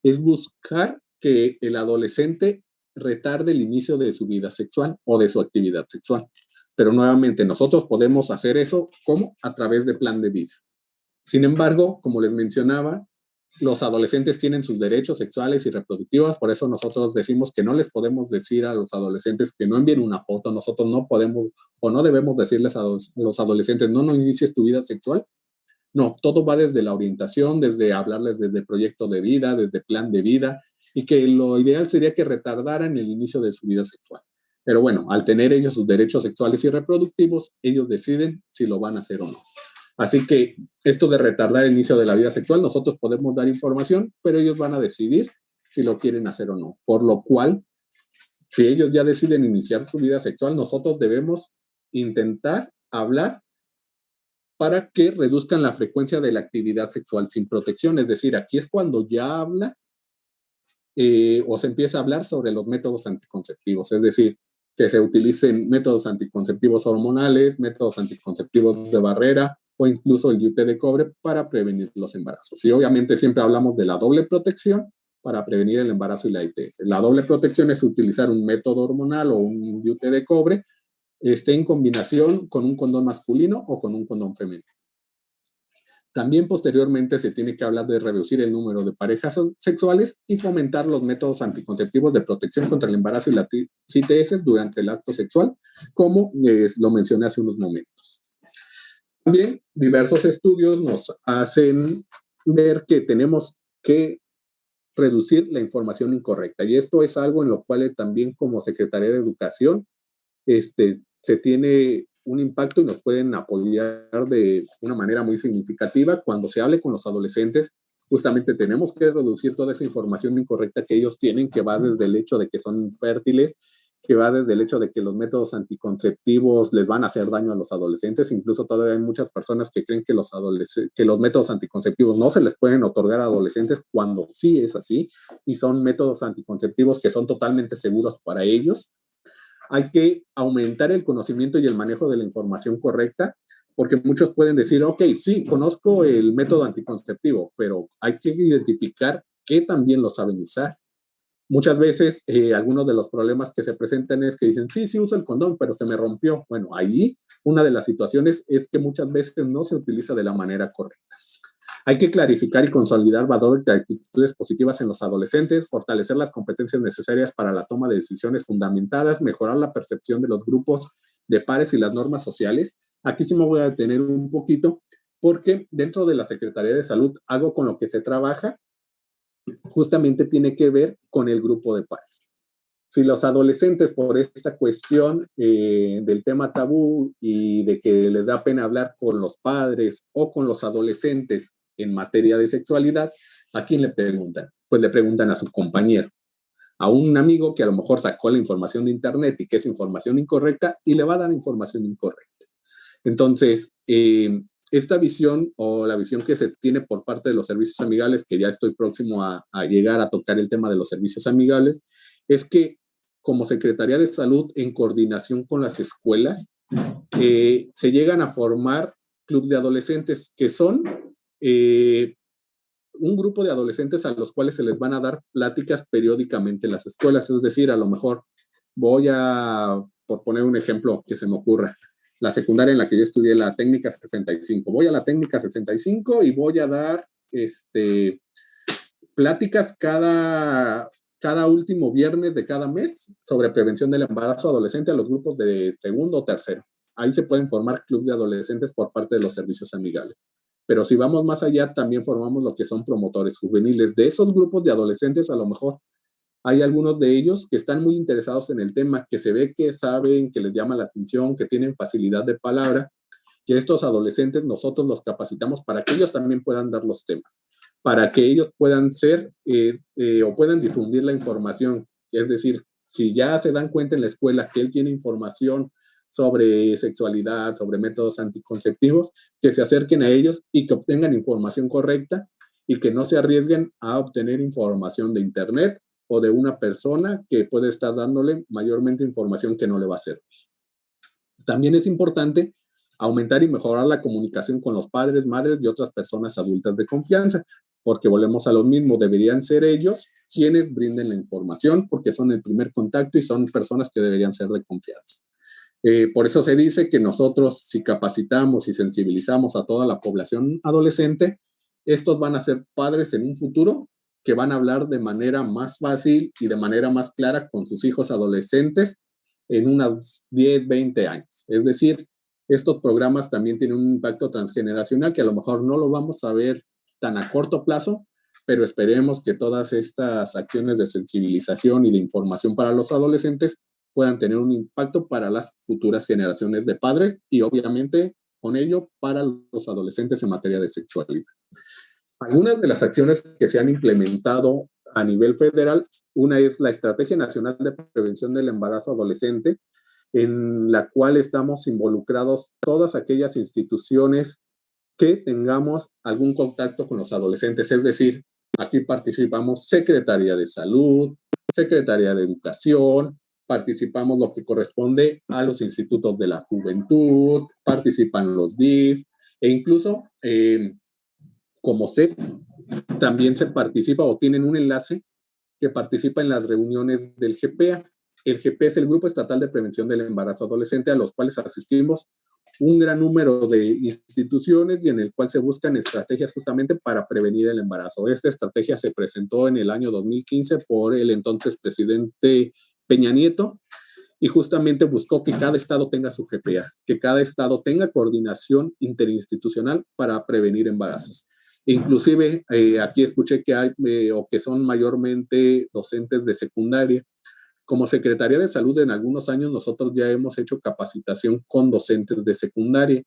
Speaker 5: es buscar que el adolescente retarde el inicio de su vida sexual o de su actividad sexual. Pero nuevamente, nosotros podemos hacer eso ¿cómo? A través de plan de vida. Sin embargo, como les mencionaba, los adolescentes tienen sus derechos sexuales y reproductivos, por eso nosotros decimos que no les podemos decir a los adolescentes que no envíen una foto, nosotros no podemos o no debemos decirles a los adolescentes, no inicies tu vida sexual. No, todo va desde la orientación, desde hablarles desde proyecto de vida, desde plan de vida, y que lo ideal sería que retardaran el inicio de su vida sexual. Pero bueno, al tener ellos sus derechos sexuales y reproductivos, ellos deciden si lo van a hacer o no. Así que esto de retardar el inicio de la vida sexual, nosotros podemos dar información, pero ellos van a decidir si lo quieren hacer o no. Por lo cual, si ellos ya deciden iniciar su vida sexual, nosotros debemos intentar hablar para que reduzcan la frecuencia de la actividad sexual sin protección. Es decir, aquí es cuando ya habla o se empieza a hablar sobre los métodos anticonceptivos. Es decir, que se utilicen métodos anticonceptivos hormonales, métodos anticonceptivos de barrera o incluso el DIU de cobre para prevenir los embarazos. Y obviamente siempre hablamos de la doble protección para prevenir el embarazo y la ITS. La doble protección es utilizar un método hormonal o un DIU de cobre en combinación con un condón masculino o con un condón femenino. También posteriormente se tiene que hablar de reducir el número de parejas sexuales y fomentar los métodos anticonceptivos de protección contra el embarazo y la ITS durante el acto sexual, como lo mencioné hace unos momentos. También diversos estudios nos hacen ver que tenemos que reducir la información incorrecta, y esto es algo en lo cual también como Secretaría de Educación se tiene un impacto y nos pueden apoyar de una manera muy significativa. Cuando se hable con los adolescentes, justamente tenemos que reducir toda esa información incorrecta que ellos tienen, que va desde el hecho de que son infértiles, que va desde el hecho de que los métodos anticonceptivos les van a hacer daño a los adolescentes. Incluso todavía hay muchas personas que creen que los métodos anticonceptivos no se les pueden otorgar a adolescentes, cuando sí es así, y son métodos anticonceptivos que son totalmente seguros para ellos. Hay que aumentar el conocimiento y el manejo de la información correcta, porque muchos pueden decir, ok, sí, conozco el método anticonceptivo, pero hay que identificar que también lo saben usar. Muchas veces, algunos de los problemas que se presentan es que dicen, sí uso el condón, pero se me rompió. Bueno, ahí una de las situaciones es que muchas veces no se utiliza de la manera correcta. Hay que clarificar y consolidar valores de actitudes positivas en los adolescentes, fortalecer las competencias necesarias para la toma de decisiones fundamentadas, mejorar la percepción de los grupos de pares y las normas sociales. Aquí sí me voy a detener un poquito, porque dentro de la Secretaría de Salud, algo con lo que se trabaja justamente tiene que ver con el grupo de pares. Si los adolescentes, por esta cuestión del tema tabú y de que les da pena hablar con los padres o con los adolescentes en materia de sexualidad, ¿a quién le preguntan? Pues le preguntan a su compañero, a un amigo que a lo mejor sacó la información de internet y que es información incorrecta, y le va a dar información incorrecta. Entonces, esta visión o la visión que se tiene por parte de los servicios amigables, que ya estoy próximo a llegar a tocar el tema de los servicios amigables, es que como Secretaría de Salud, en coordinación con las escuelas, se llegan a formar clubes de adolescentes que son un grupo de adolescentes a los cuales se les van a dar pláticas periódicamente en las escuelas. Es decir, a lo mejor por poner un ejemplo que se me ocurra, la secundaria en la que yo estudié, la técnica 65. Voy a la técnica 65 y voy a dar pláticas cada último viernes de cada mes sobre prevención del embarazo adolescente a los grupos de segundo o tercero. Ahí se pueden formar clubes de adolescentes por parte de los servicios amigables. Pero si vamos más allá, también formamos lo que son promotores juveniles. De esos grupos de adolescentes, a lo mejor Hay algunos de ellos que están muy interesados en el tema, que se ve que saben, que les llama la atención, que tienen facilidad de palabra, que estos adolescentes nosotros los capacitamos para que ellos también puedan dar los temas, para que ellos puedan ser o puedan difundir la información. Es decir, si ya se dan cuenta en la escuela que él tiene información sobre sexualidad, sobre métodos anticonceptivos, que se acerquen a ellos y que obtengan información correcta y que no se arriesguen a obtener información de internet o de una persona que puede estar dándole mayormente información que no le va a servir. También es importante aumentar y mejorar la comunicación con los padres, madres y otras personas adultas de confianza, porque volvemos a lo mismo, deberían ser ellos quienes brinden la información, porque son el primer contacto y son personas que deberían ser de confianza. Por eso se dice que nosotros, si capacitamos y sensibilizamos a toda la población adolescente, estos van a ser padres en un futuro que van a hablar de manera más fácil y de manera más clara con sus hijos adolescentes en unos 10, 20 años. Es decir, estos programas también tienen un impacto transgeneracional que a lo mejor no lo vamos a ver tan a corto plazo, pero esperemos que todas estas acciones de sensibilización y de información para los adolescentes puedan tener un impacto para las futuras generaciones de padres y obviamente con ello para los adolescentes en materia de sexualidad. Algunas de las acciones que se han implementado a nivel federal, una es la Estrategia Nacional de Prevención del Embarazo Adolescente, en la cual estamos involucrados todas aquellas instituciones que tengamos algún contacto con los adolescentes, es decir, aquí participamos Secretaría de Salud, Secretaría de Educación, participamos lo que corresponde a los institutos de la juventud, participan los DIF, e incluso como CEP también se participa o tienen un enlace que participa en las reuniones del GPA. El GPA es el Grupo Estatal de Prevención del Embarazo Adolescente, a los cuales asistimos un gran número de instituciones y en el cual se buscan estrategias justamente para prevenir el embarazo. Esta estrategia se presentó en el año 2015 por el entonces presidente Peña Nieto y justamente buscó que cada estado tenga su GPA, que cada estado tenga coordinación interinstitucional para prevenir embarazos. Inclusive aquí escuché que hay o que son mayormente docentes de secundaria. Como Secretaría de Salud, en algunos años nosotros ya hemos hecho capacitación con docentes de secundaria.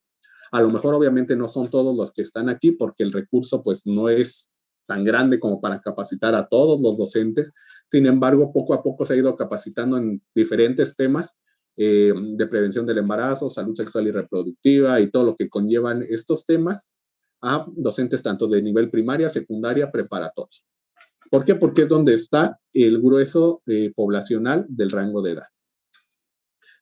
Speaker 5: A lo mejor obviamente no son todos los que están aquí porque el recurso pues no es tan grande como para capacitar a todos los docentes. Sin embargo, poco a poco se ha ido capacitando en diferentes temas de prevención del embarazo, salud sexual y reproductiva y todo lo que conllevan estos temas a docentes tanto de nivel primaria, secundaria, preparatoria. ¿Por qué? Porque es donde está el grueso poblacional del rango de edad.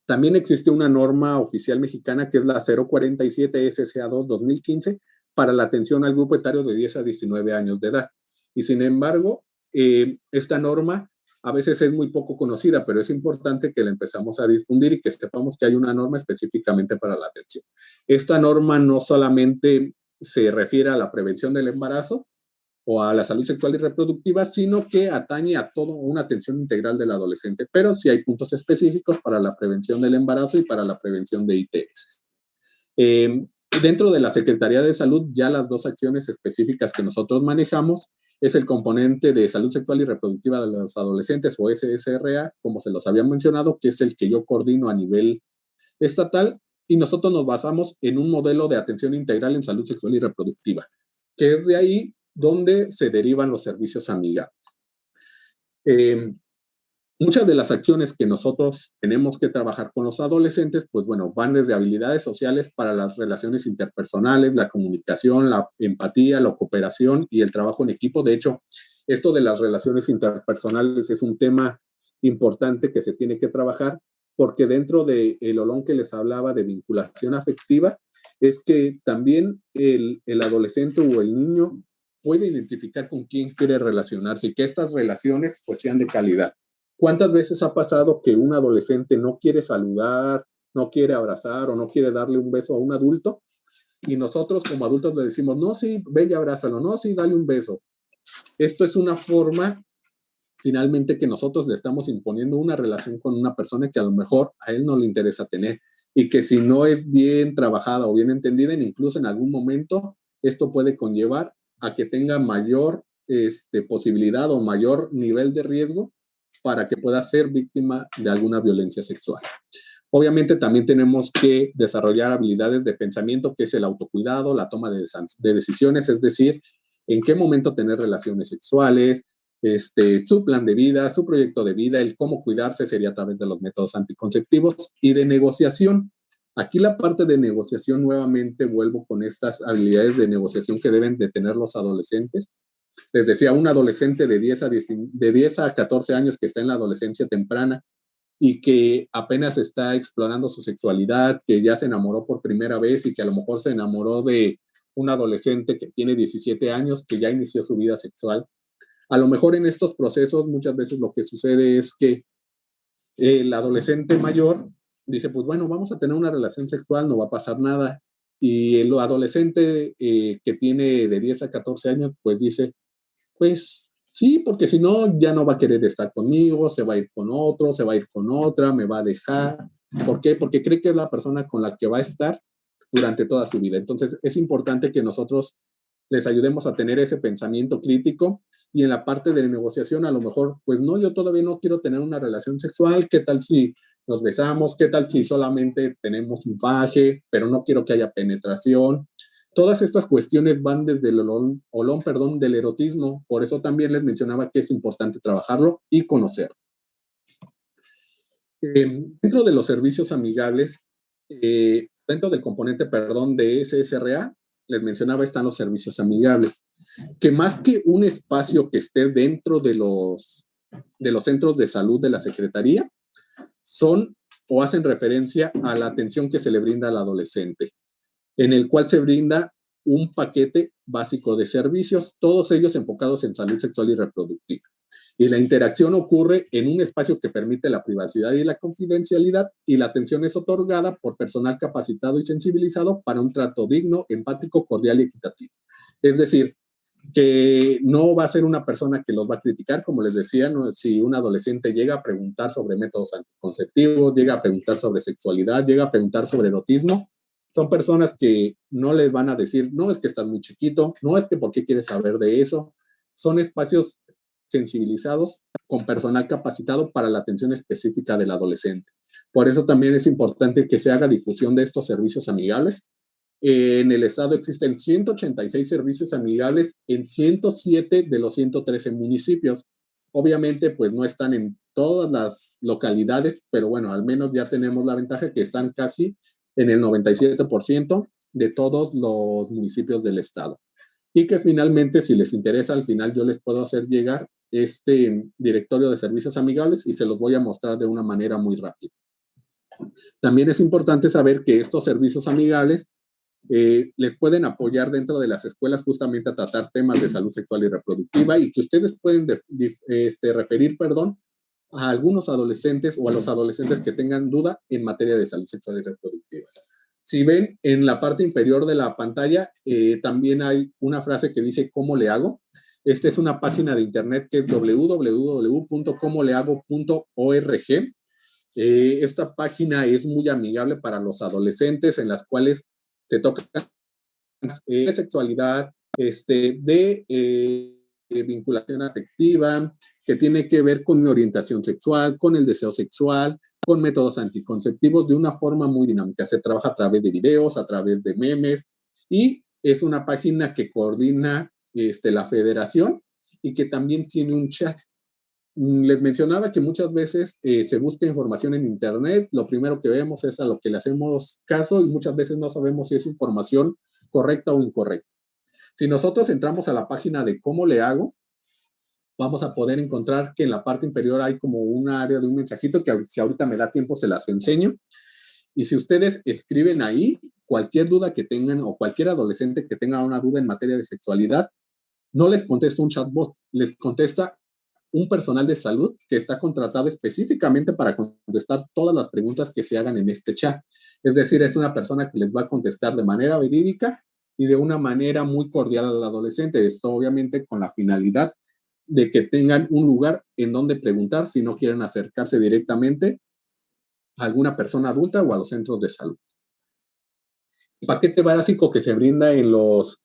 Speaker 5: También existe una norma oficial mexicana que es la 047 SCA2 2015 para la atención al grupo etario de 10 a 19 años de edad. Y sin embargo, esta norma a veces es muy poco conocida, pero es importante que la empezamos a difundir y que sepamos que hay una norma específicamente para la atención. Esta norma no solamente se refiere a la prevención del embarazo o a la salud sexual y reproductiva, sino que atañe a toda una atención integral del adolescente, pero sí hay puntos específicos para la prevención del embarazo y para la prevención de ITS. Dentro de la Secretaría de Salud, ya las dos acciones específicas que nosotros manejamos es el componente de salud sexual y reproductiva de los adolescentes o SSRA, como se los había mencionado, que es el que yo coordino a nivel estatal, y nosotros nos basamos en un modelo de atención integral en salud sexual y reproductiva, que es de ahí donde se derivan los servicios amigables. Muchas de las acciones que nosotros tenemos que trabajar con los adolescentes, pues bueno, van desde habilidades sociales para las relaciones interpersonales, la comunicación, la empatía, la cooperación y el trabajo en equipo. De hecho, esto de las relaciones interpersonales es un tema importante que se tiene que trabajar porque dentro del OLON que les hablaba de vinculación afectiva, es que también el adolescente o el niño puede identificar con quién quiere relacionarse y que estas relaciones pues sean de calidad. ¿Cuántas veces ha pasado que un adolescente no quiere saludar, no quiere abrazar o no quiere darle un beso a un adulto? Y nosotros como adultos le decimos, no, sí, ve y abrázalo, no, sí, dale un beso. Esto es una forma, finalmente, que nosotros le estamos imponiendo una relación con una persona que a lo mejor a él no le interesa tener y que si no es bien trabajada o bien entendida, incluso en algún momento, esto puede conllevar a que tenga mayor posibilidad o mayor nivel de riesgo para que pueda ser víctima de alguna violencia sexual. Obviamente también tenemos que desarrollar habilidades de pensamiento, que es el autocuidado, la toma de decisiones, es decir, en qué momento tener relaciones sexuales, su plan de vida, su proyecto de vida, el cómo cuidarse sería a través de los métodos anticonceptivos y de negociación. Aquí la parte de negociación, nuevamente vuelvo con estas habilidades de negociación que deben de tener los adolescentes. Les decía, un adolescente de 10 a 14 años que está en la adolescencia temprana y que apenas está explorando su sexualidad, que ya se enamoró por primera vez y que a lo mejor se enamoró de un adolescente que tiene 17 años, que ya inició su vida sexual. A lo mejor en estos procesos muchas veces lo que sucede es que el adolescente mayor dice, pues bueno, vamos a tener una relación sexual, no va a pasar nada. Y el adolescente que tiene de 10 a 14 años, pues dice, pues sí, porque si no, ya no va a querer estar conmigo, se va a ir con otro, se va a ir con otra, me va a dejar. ¿Por qué? Porque cree que es la persona con la que va a estar durante toda su vida. Entonces, es importante que nosotros les ayudemos a tener ese pensamiento crítico. Y en la parte de negociación, a lo mejor, pues no, yo todavía no quiero tener una relación sexual. ¿Qué tal si nos besamos? ¿Qué tal si solamente tenemos un faje, pero no quiero que haya penetración? Todas estas cuestiones van desde el olón, del erotismo. Por eso también les mencionaba que es importante trabajarlo y conocerlo. Dentro de los servicios amigables, dentro del componente, de SSRA, les mencionaba, están los servicios amigables, que más que un espacio que esté dentro de los centros de salud de la Secretaría, son o hacen referencia a la atención que se le brinda al adolescente, en el cual se brinda un paquete básico de servicios, todos ellos enfocados en salud sexual y reproductiva. Y la interacción ocurre en un espacio que permite la privacidad y la confidencialidad, y la atención es otorgada por personal capacitado y sensibilizado para un trato digno, empático, cordial y equitativo. Es decir, que no va a ser una persona que los va a criticar, como les decía, ¿no? Si un adolescente llega a preguntar sobre métodos anticonceptivos, llega a preguntar sobre sexualidad, llega a preguntar sobre erotismo, son personas que no les van a decir, no, es que estás muy chiquito, no, es que por qué quieres saber de eso. Son espacios sensibilizados con personal capacitado para la atención específica del adolescente. Por eso también es importante que se haga difusión de estos servicios amigables. En el estado existen 186 servicios amigables en 107 de los 113 municipios. Obviamente, pues no están en todas las localidades, pero bueno, al menos ya tenemos la ventaja que están casi en el 97% de todos los municipios del estado. Y que finalmente, si les interesa, al final yo les puedo hacer llegar este directorio de servicios amigables y se los voy a mostrar de una manera muy rápida. También es importante saber que estos servicios amigables les pueden apoyar dentro de las escuelas justamente a tratar temas de salud sexual y reproductiva, y que ustedes pueden referir a algunos adolescentes o a los adolescentes que tengan duda en materia de salud sexual y reproductiva. Si ven en la parte inferior de la pantalla, también hay una frase que dice ¿cómo le hago? Esta es una página de internet que es www.comolehago.org. Esta página es muy amigable para los adolescentes, en las cuales se toca de sexualidad, de vinculación afectiva, que tiene que ver con mi orientación sexual, con el deseo sexual, con métodos anticonceptivos de una forma muy dinámica. Se trabaja a través de videos, a través de memes, y es una página que coordina la federación y que también tiene un chat. Les mencionaba que muchas veces se busca información en internet, lo primero que vemos es a lo que le hacemos caso y muchas veces no sabemos si es información correcta o incorrecta. Si nosotros entramos a la página de ¿cómo le hago?, vamos a poder encontrar que en la parte inferior hay como un área de un mensajito que si ahorita me da tiempo se las enseño. Y si ustedes escriben ahí cualquier duda que tengan o cualquier adolescente que tenga una duda en materia de sexualidad, no les contesta un chatbot, les contesta un personal de salud que está contratado específicamente para contestar todas las preguntas que se hagan en este chat. Es decir, es una persona que les va a contestar de manera verídica y de una manera muy cordial al adolescente. Esto obviamente con la finalidad de que tengan un lugar en donde preguntar si no quieren acercarse directamente a alguna persona adulta o a los centros de salud. El paquete básico que se brinda en los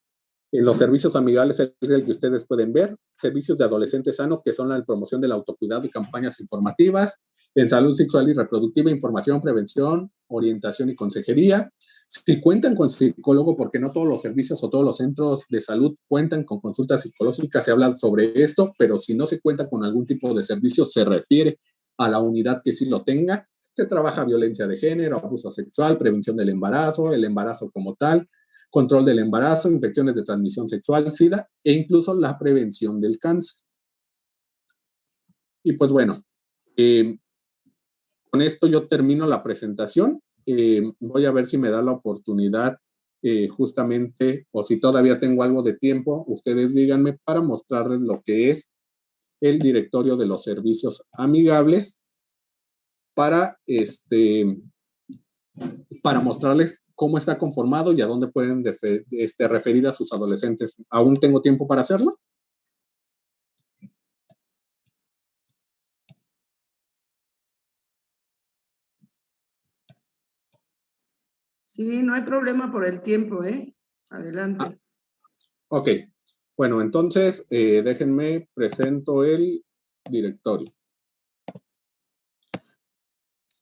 Speaker 5: En los servicios amigables es el que ustedes pueden ver. Servicios de adolescente sano, que son la promoción del autocuidado y campañas informativas. En salud sexual y reproductiva, información, prevención, orientación y consejería. Si cuentan con psicólogo, porque no todos los servicios o todos los centros de salud cuentan con consultas psicológicas, se habla sobre esto, pero si no se cuenta con algún tipo de servicio, se refiere a la unidad que sí lo tenga. Se trabaja violencia de género, abuso sexual, prevención del embarazo, el embarazo como tal, control del embarazo, infecciones de transmisión sexual, SIDA, e incluso la prevención del cáncer. Y pues bueno, con esto yo termino la presentación. Voy a ver si me da la oportunidad justamente, o si todavía tengo algo de tiempo, ustedes díganme para mostrarles lo que es el directorio de los servicios amigables para mostrarles cómo está conformado y a dónde pueden referir a sus adolescentes. ¿Aún tengo tiempo para hacerlo?
Speaker 1: Sí, no hay problema por el tiempo, ¿eh? Adelante.
Speaker 5: Ok. Bueno, entonces, déjenme presento el directorio.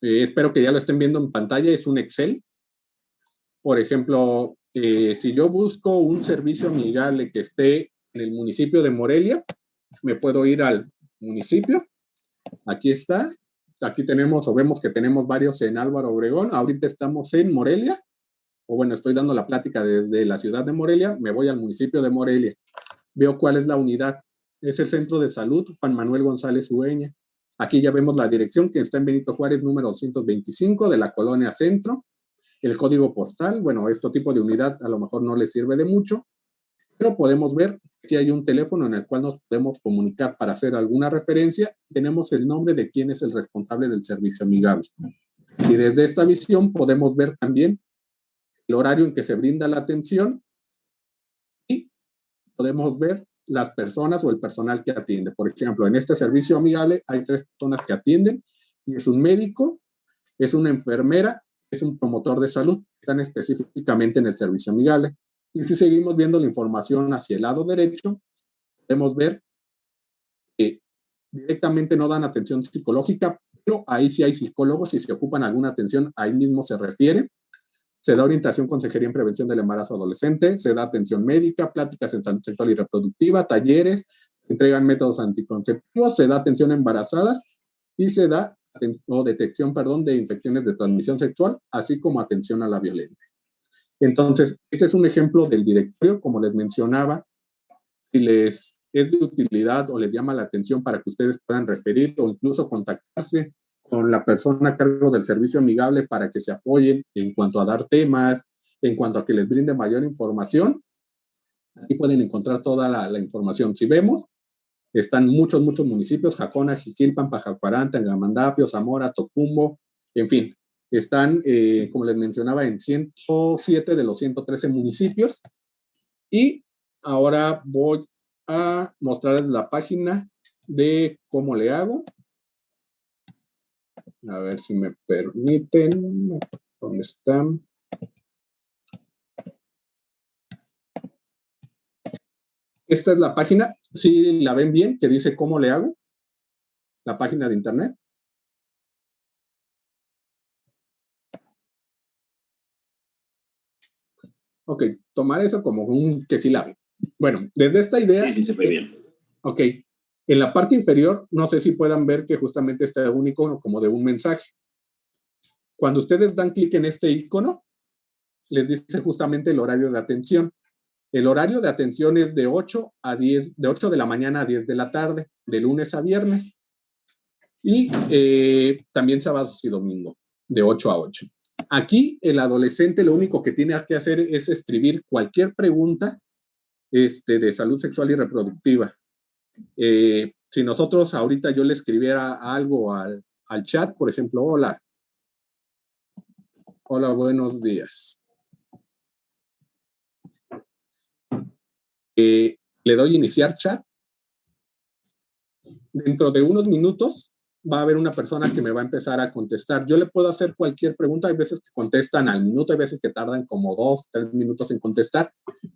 Speaker 5: Espero que ya lo estén viendo en pantalla. Es un Excel. Por ejemplo, si yo busco un servicio amigable que esté en el municipio de Morelia, me puedo ir al municipio. Aquí está. Aquí tenemos, o vemos que tenemos varios en Álvaro Obregón. Ahorita estamos en Morelia. O bueno, estoy dando la plática desde la ciudad de Morelia. Me voy al municipio de Morelia. Veo cuál es la unidad. Es el Centro de Salud Juan Manuel González Ueña. Aquí ya vemos la dirección que está en Benito Juárez, número 225 de la Colonia Centro. El código postal, bueno, este tipo de unidad a lo mejor no les sirve de mucho, pero podemos ver que hay un teléfono en el cual nos podemos comunicar para hacer alguna referencia. Tenemos el nombre de quién es el responsable del servicio amigable. Y desde esta visión podemos ver también el horario en que se brinda la atención y podemos ver las personas o el personal que atiende. Por ejemplo, en este servicio amigable hay 3 personas que atienden y es un médico, es una enfermera, es un promotor de salud, están específicamente en el servicio amigable. Y si seguimos viendo la información hacia el lado derecho, podemos ver que directamente no dan atención psicológica, pero ahí sí hay psicólogos y si ocupan alguna atención, ahí mismo se refiere. Se da orientación, consejería en prevención del embarazo adolescente, se da atención médica, pláticas en salud sexual y reproductiva, talleres, entregan métodos anticonceptivos, se da atención a embarazadas y se da detección de infecciones de transmisión sexual, así como atención a la violencia. Entonces, este es un ejemplo del directorio, como les mencionaba. Si les es de utilidad o les llama la atención para que ustedes puedan referir o incluso contactarse con la persona a cargo del servicio amigable para que se apoyen en cuanto a dar temas, en cuanto a que les brinde mayor información, aquí pueden encontrar toda la información. Si vemos, están muchos municipios: Jacona, Jiquilpan, Pajalparán, Tangamandapio, Zamora, Tocumbo, en fin, están, como les mencionaba, en 107 de los 113 municipios. Y ahora voy a mostrarles la página de cómo le hago. A ver si me permiten. ¿Dónde están? Esta es la página. ¿Sí la ven bien? Que dice cómo le hago. La página de internet. Ok, tomar eso como un que sí la ven. Bueno, desde esta idea.
Speaker 6: Sí, se ve bien.
Speaker 5: Ok, en la parte inferior, no sé si puedan ver que justamente está un icono como de un mensaje. Cuando ustedes dan clic en este icono, les dice justamente el horario de atención. El horario de atención es de 8 de la mañana a 10 de la tarde, de lunes a viernes. Y también sábados y domingo, de 8 a 8. Aquí el adolescente lo único que tiene que hacer es escribir cualquier pregunta de salud sexual y reproductiva. Si nosotros ahorita yo le escribiera algo al chat, por ejemplo, hola, buenos días. Le doy iniciar chat. Dentro de unos minutos va a haber una persona que me va a empezar a contestar. Yo le puedo hacer cualquier pregunta, hay veces que contestan al minuto, hay veces que tardan como 2, 3 minutos en contestar,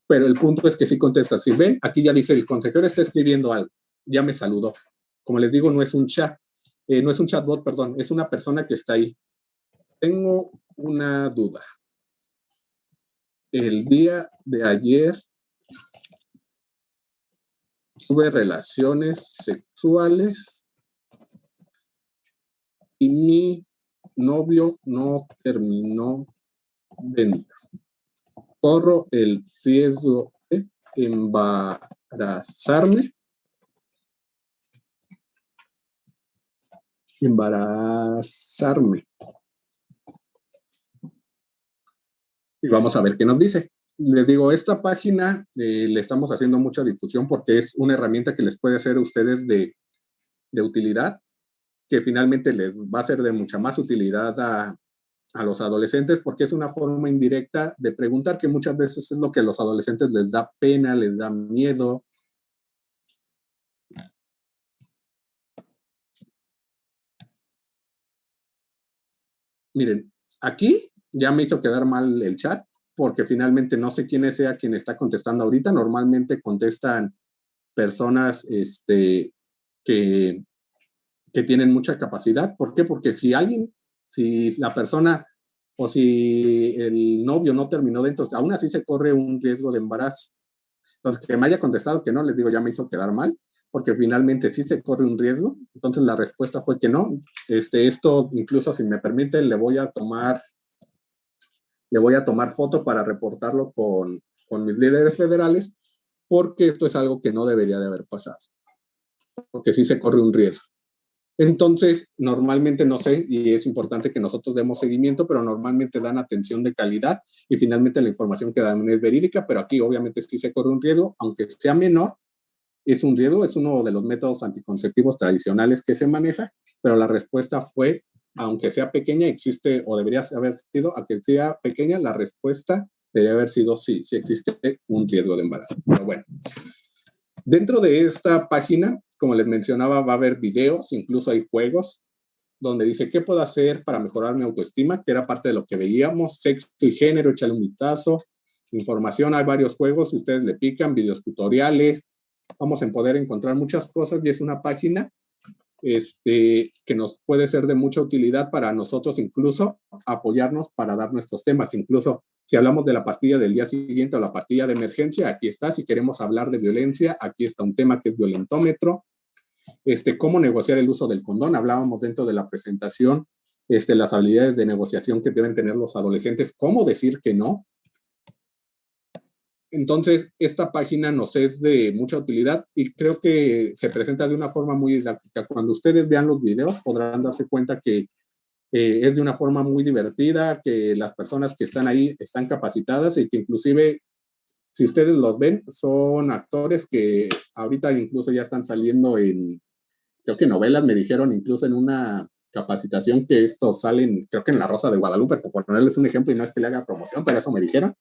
Speaker 5: pero el punto es que sí contesta. Si ven, aquí ya dice, el consejero está escribiendo algo, ya me saludó. Como les digo, no es un chat, no es un chatbot, perdón, es una persona que está ahí. Tengo una duda. El día de ayer tuve relaciones sexuales y mi novio no terminó de mí. Corro el riesgo de embarazarme. Y vamos a ver qué nos dice. Les digo, esta página le estamos haciendo mucha difusión porque es una herramienta que les puede ser a ustedes de utilidad, que finalmente les va a ser de mucha más utilidad a los adolescentes, porque es una forma indirecta de preguntar, que muchas veces es lo que a los adolescentes les da pena, les da miedo. Miren, aquí ya me hizo quedar mal el chat, porque finalmente no sé quién sea quien está contestando ahorita. Normalmente contestan personas que tienen mucha capacidad. ¿Por qué? Porque si la persona o si el novio no terminó dentro, aún así se corre un riesgo de embarazo. Entonces, que me haya contestado que no, les digo, ya me hizo quedar mal, porque finalmente sí se corre un riesgo. Entonces, la respuesta fue que no. Esto, incluso si me permiten, le voy a tomar foto para reportarlo con mis líderes federales, porque esto es algo que no debería de haber pasado, porque sí se corre un riesgo. Entonces, normalmente, no sé, y es importante que nosotros demos seguimiento, pero normalmente dan atención de calidad y finalmente la información que dan es verídica, pero aquí obviamente sí se corre un riesgo, aunque sea menor, es un riesgo, es uno de los métodos anticonceptivos tradicionales que se maneja, pero la respuesta fue, aunque sea pequeña, existe o debería haber sido, aunque sea pequeña, la respuesta debería haber sido sí, sí existe un riesgo de embarazo. Pero bueno, dentro de esta página, como les mencionaba, va a haber videos, incluso hay juegos, donde dice, ¿qué puedo hacer para mejorar mi autoestima? Que era parte de lo que veíamos, sexo y género, échale un vistazo, información, hay varios juegos, si ustedes le pican, videos tutoriales, vamos a poder encontrar muchas cosas y es una página que nos puede ser de mucha utilidad para nosotros, incluso apoyarnos para dar nuestros temas, incluso si hablamos de la pastilla del día siguiente o la pastilla de emergencia, aquí está. Si queremos hablar de violencia, aquí está un tema que es violentómetro. Cómo negociar el uso del condón. Hablábamos dentro de la presentación, las habilidades de negociación que deben tener los adolescentes, cómo decir que no. Entonces, esta página nos es de mucha utilidad y creo que se presenta de una forma muy didáctica. Cuando ustedes vean los videos, podrán darse cuenta que es de una forma muy divertida, que las personas que están ahí están capacitadas y que inclusive, si ustedes los ven, son actores que ahorita incluso ya están saliendo creo que novelas, me dijeron incluso en una capacitación que estos salen, creo que en La Rosa de Guadalupe, por ponerles un ejemplo, y no es que le haga promoción, pero eso me dijeron.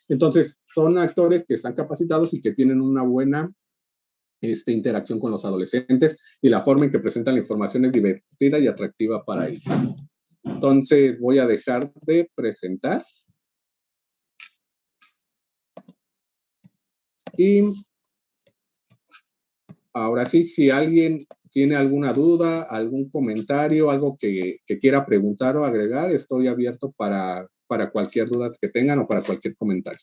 Speaker 5: Entonces, son actores que están capacitados y que tienen una buena interacción con los adolescentes y la forma en que presentan la información es divertida y atractiva para ellos. Entonces, voy a dejar de presentar. Y ahora sí, si alguien tiene alguna duda, algún comentario, algo que quiera preguntar o agregar, estoy abierto para cualquier duda que tengan o para cualquier comentario.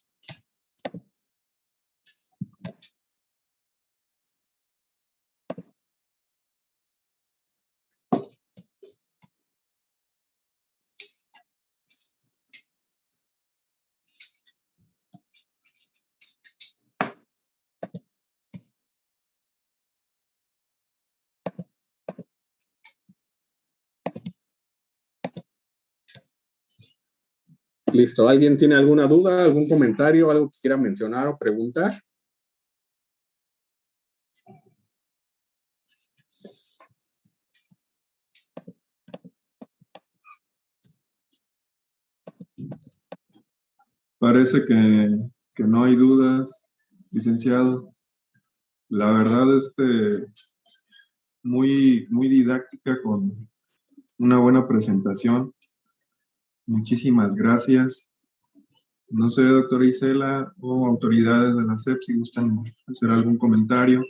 Speaker 5: Listo. ¿Alguien tiene alguna duda, algún comentario, algo que quiera mencionar o preguntar?
Speaker 2: Parece que no hay dudas, licenciado. La verdad, muy didáctica, con una buena presentación. Muchísimas gracias. No sé, doctora Isela o autoridades de la SEP, si gustan hacer algún comentario.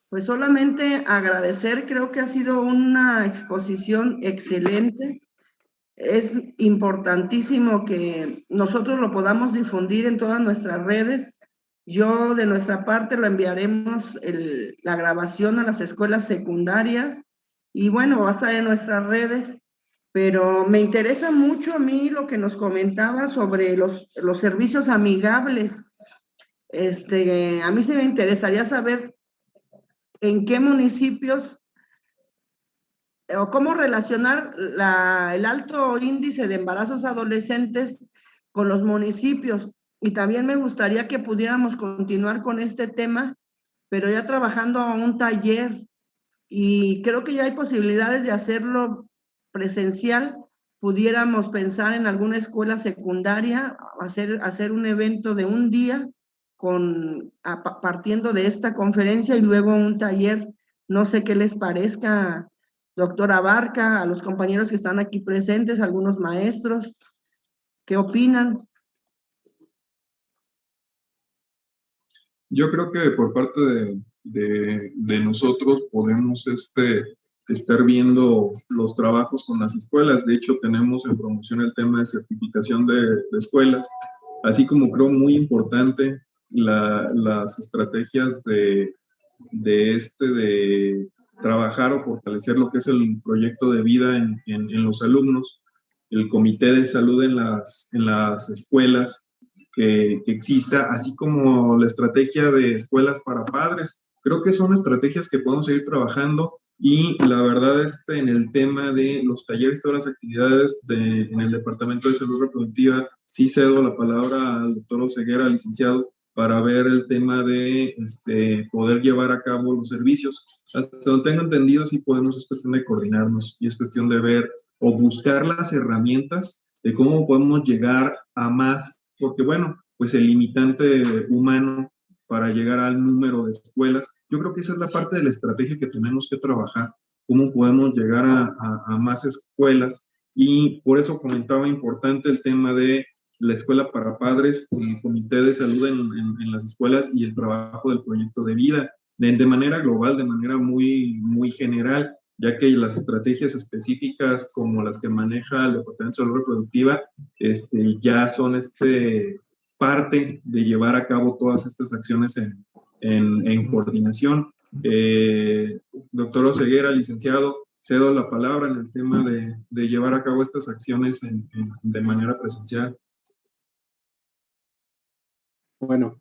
Speaker 1: Pues solamente agradecer, creo que ha sido una exposición excelente. Es importantísimo que nosotros lo podamos difundir en todas nuestras redes. Yo de nuestra parte lo enviaremos la grabación a las escuelas secundarias y bueno, va a estar en nuestras redes, pero me interesa mucho a mí lo que nos comentaba sobre los servicios amigables. A mí sí me interesaría saber en qué municipios o cómo relacionar el alto índice de embarazos adolescentes con los municipios. Y también me gustaría que pudiéramos continuar con este tema, pero ya trabajando a un taller. Y creo que ya hay posibilidades de hacerlo presencial. Pudiéramos pensar en alguna escuela secundaria, hacer un evento de un día partiendo de esta conferencia y luego un taller. No sé qué les parezca, doctora Barca, a los compañeros que están aquí presentes, algunos maestros, ¿qué opinan?
Speaker 2: Yo creo que por parte de nosotros podemos estar viendo los trabajos con las escuelas. De hecho, tenemos en promoción el tema de certificación de escuelas, así como creo muy importante las estrategias de trabajar o fortalecer lo que es el proyecto de vida en los alumnos, el comité de salud en las escuelas que exista, así como la estrategia de escuelas para padres. Creo que son estrategias que podemos seguir trabajando y la verdad en el tema de los talleres, todas las actividades en el Departamento de Salud Reproductiva, sí cedo la palabra al doctor Oseguera, licenciado, para ver el tema de poder llevar a cabo los servicios. Hasta donde tengo entendido, sí podemos, es cuestión de coordinarnos y es cuestión de ver o buscar las herramientas de cómo podemos llegar a más, porque bueno, pues el limitante humano para llegar al número de escuelas, yo creo que esa es la parte de la estrategia que tenemos que trabajar, cómo podemos llegar a más escuelas, y por eso comentaba importante el tema de la escuela para padres, el comité de salud en las escuelas y el trabajo del proyecto de vida, de manera global, de manera muy general, ya que las estrategias específicas como las que maneja el Departamento de Salud Reproductiva ya son parte de llevar a cabo todas estas acciones en coordinación. Doctor Oseguera, licenciado, cedo la palabra en el tema de llevar a cabo estas acciones de manera presencial.
Speaker 5: Bueno,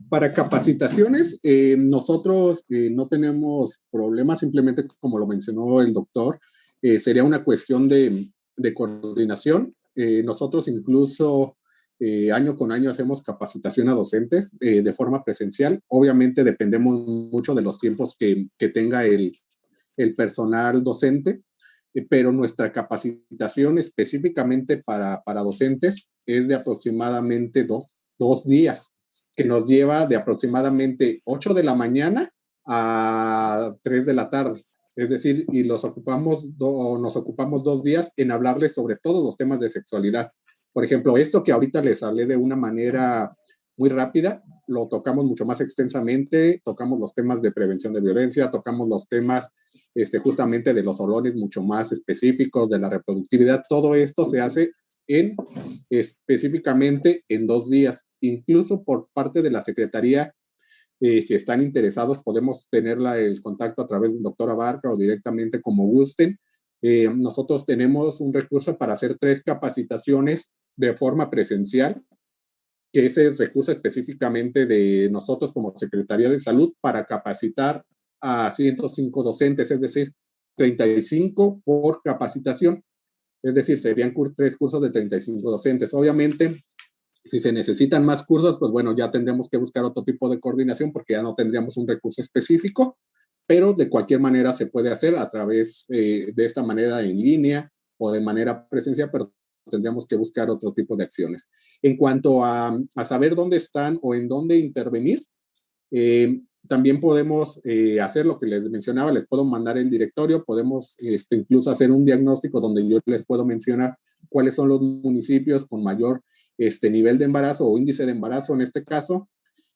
Speaker 5: para capacitaciones, nosotros no tenemos problemas, simplemente como lo mencionó el doctor, sería una cuestión de coordinación. Nosotros incluso año con año hacemos capacitación a docentes de forma presencial. Obviamente dependemos mucho de los tiempos que tenga el personal docente, pero nuestra capacitación específicamente para docentes es de aproximadamente dos días, que nos lleva de aproximadamente 8 de la mañana a 3 de la tarde. Es decir, y nos ocupamos 2 días en hablarles sobre todos los temas de sexualidad. Por ejemplo, esto que ahorita les hablé de una manera muy rápida, lo tocamos mucho más extensamente, tocamos los temas de prevención de violencia, tocamos los temas justamente de los solones mucho más específicos, de la reproductividad. Todo esto se hace específicamente en 2 días. Incluso por parte de la Secretaría, si están interesados, podemos tener el contacto a través del doctor Abarca o directamente como gusten. Nosotros tenemos un recurso para hacer 3 capacitaciones de forma presencial, que ese es recurso específicamente de nosotros como Secretaría de Salud para capacitar a 105 docentes, es decir, 35 por capacitación. Es decir, serían 3 cursos de 35 docentes. Obviamente, Si se necesitan más cursos, pues bueno, ya tendremos que buscar otro tipo de coordinación porque ya no tendríamos un recurso específico, pero de cualquier manera se puede hacer a través de esta manera en línea o de manera presencial, pero tendríamos que buscar otro tipo de acciones. En cuanto a saber dónde están o en dónde intervenir, también podemos hacer lo que les mencionaba, les puedo mandar el directorio, podemos incluso hacer un diagnóstico donde yo les puedo mencionar cuáles son los municipios con mayor nivel de embarazo o índice de embarazo en este caso,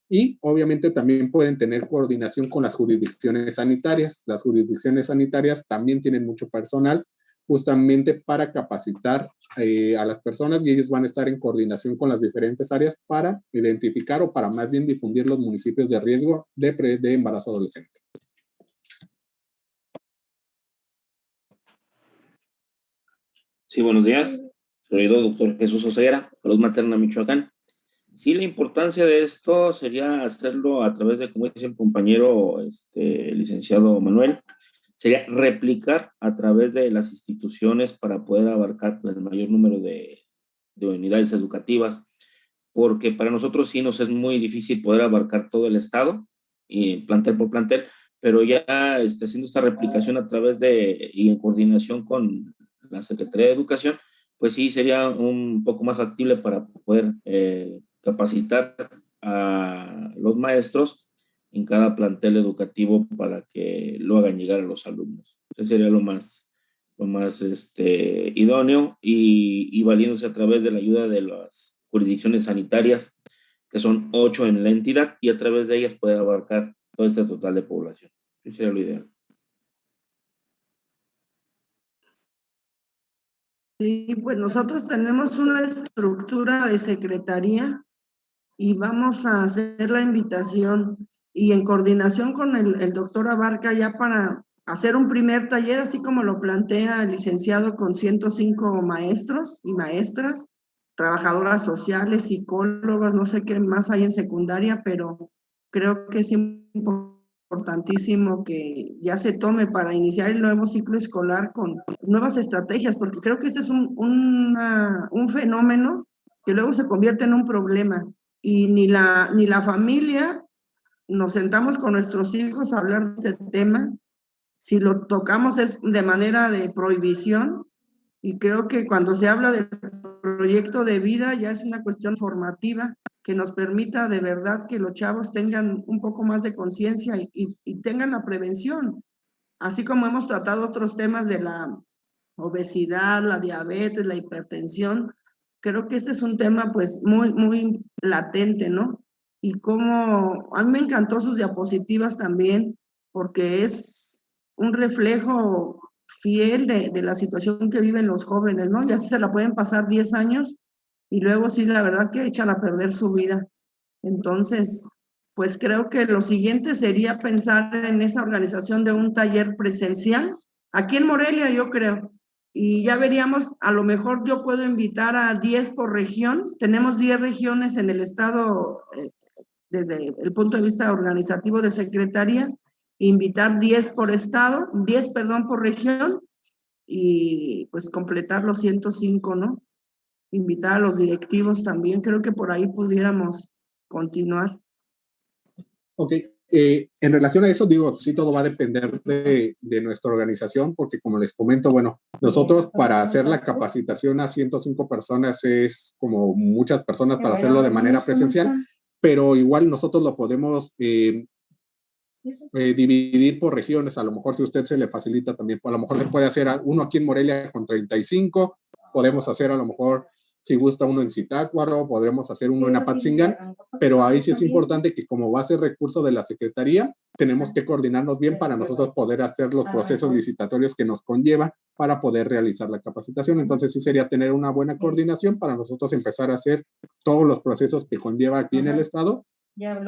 Speaker 5: y obviamente también pueden tener coordinación con las jurisdicciones sanitarias. Las jurisdicciones sanitarias también tienen mucho personal justamente para capacitar a las personas y ellos van a estar en coordinación con las diferentes áreas para identificar o para más bien difundir los municipios de riesgo de embarazo adolescente.
Speaker 6: Sí, buenos días. Soy el doctor Jesús Oseguera, Salud Materna Michoacán. Sí, la importancia de esto sería hacerlo a través de, como dice el compañero licenciado Manuel, sería replicar a través de las instituciones para poder abarcar el mayor número de unidades educativas, porque para nosotros sí nos es muy difícil poder abarcar todo el estado, y plantel por plantel, pero ya haciendo esta replicación a través de, y en coordinación con la Secretaría de Educación, pues sí sería un poco más factible para poder capacitar a los maestros en cada plantel educativo para que lo hagan llegar a los alumnos. Eso sería lo más idóneo y valiéndose a través de la ayuda de las jurisdicciones sanitarias, que son 8 en la entidad, y a través de ellas poder abarcar todo este total de población. Eso sería lo ideal.
Speaker 1: Sí, pues nosotros tenemos una estructura de secretaría y vamos a hacer la invitación y en coordinación con el doctor Abarca ya para hacer un primer taller, así como lo plantea el licenciado, con 105 maestros y maestras, trabajadoras sociales, psicólogos, no sé qué más hay en secundaria, pero creo que es importantísimo que ya se tome para iniciar el nuevo ciclo escolar con nuevas estrategias, porque creo que este es un fenómeno que luego se convierte en un problema. Y ni la familia nos sentamos con nuestros hijos a hablar de este tema. Si lo tocamos es de manera de prohibición, y creo que cuando se habla del proyecto de vida ya es una cuestión formativa que nos permita de verdad que los chavos tengan un poco más de conciencia y tengan la prevención. Así como hemos tratado otros temas de la obesidad, la diabetes, la hipertensión, creo que este es un tema pues muy latente, ¿no? Y como a mí me encantó sus diapositivas también, porque es un reflejo fiel de la situación que viven los jóvenes, ¿no? Ya se la pueden pasar 10 años y luego sí, la verdad que echan a perder su vida. Entonces, pues creo que lo siguiente sería pensar en esa organización de un taller presencial, aquí en Morelia yo creo, y ya veríamos, a lo mejor yo puedo invitar a 10 por región, tenemos 10 regiones en el estado, desde el punto de vista organizativo de secretaría, invitar 10 por estado, 10, perdón, por región, y pues completar los 105, ¿no? Invitar a los directivos también, creo que por ahí pudiéramos continuar.
Speaker 5: Ok, en relación a eso, digo, sí, todo va a depender de nuestra organización, porque como les comento, bueno, nosotros para hacer la capacitación a 105 personas es como muchas personas para hacerlo de manera presencial, pero igual nosotros lo podemos dividir por regiones. A lo mejor si a usted se le facilita también, a lo mejor se puede hacer uno aquí en Morelia con 35, podemos hacer a lo mejor, si gusta, uno en Zitácuaro, podremos hacer uno en Apatzingán, pero ahí sí es importante que como va a ser recurso de la Secretaría, tenemos que coordinarnos bien para nosotros poder hacer los procesos licitatorios que nos conlleva para poder realizar la capacitación. Entonces sí sería tener una buena coordinación para nosotros empezar a hacer todos los procesos que conlleva aquí en el estado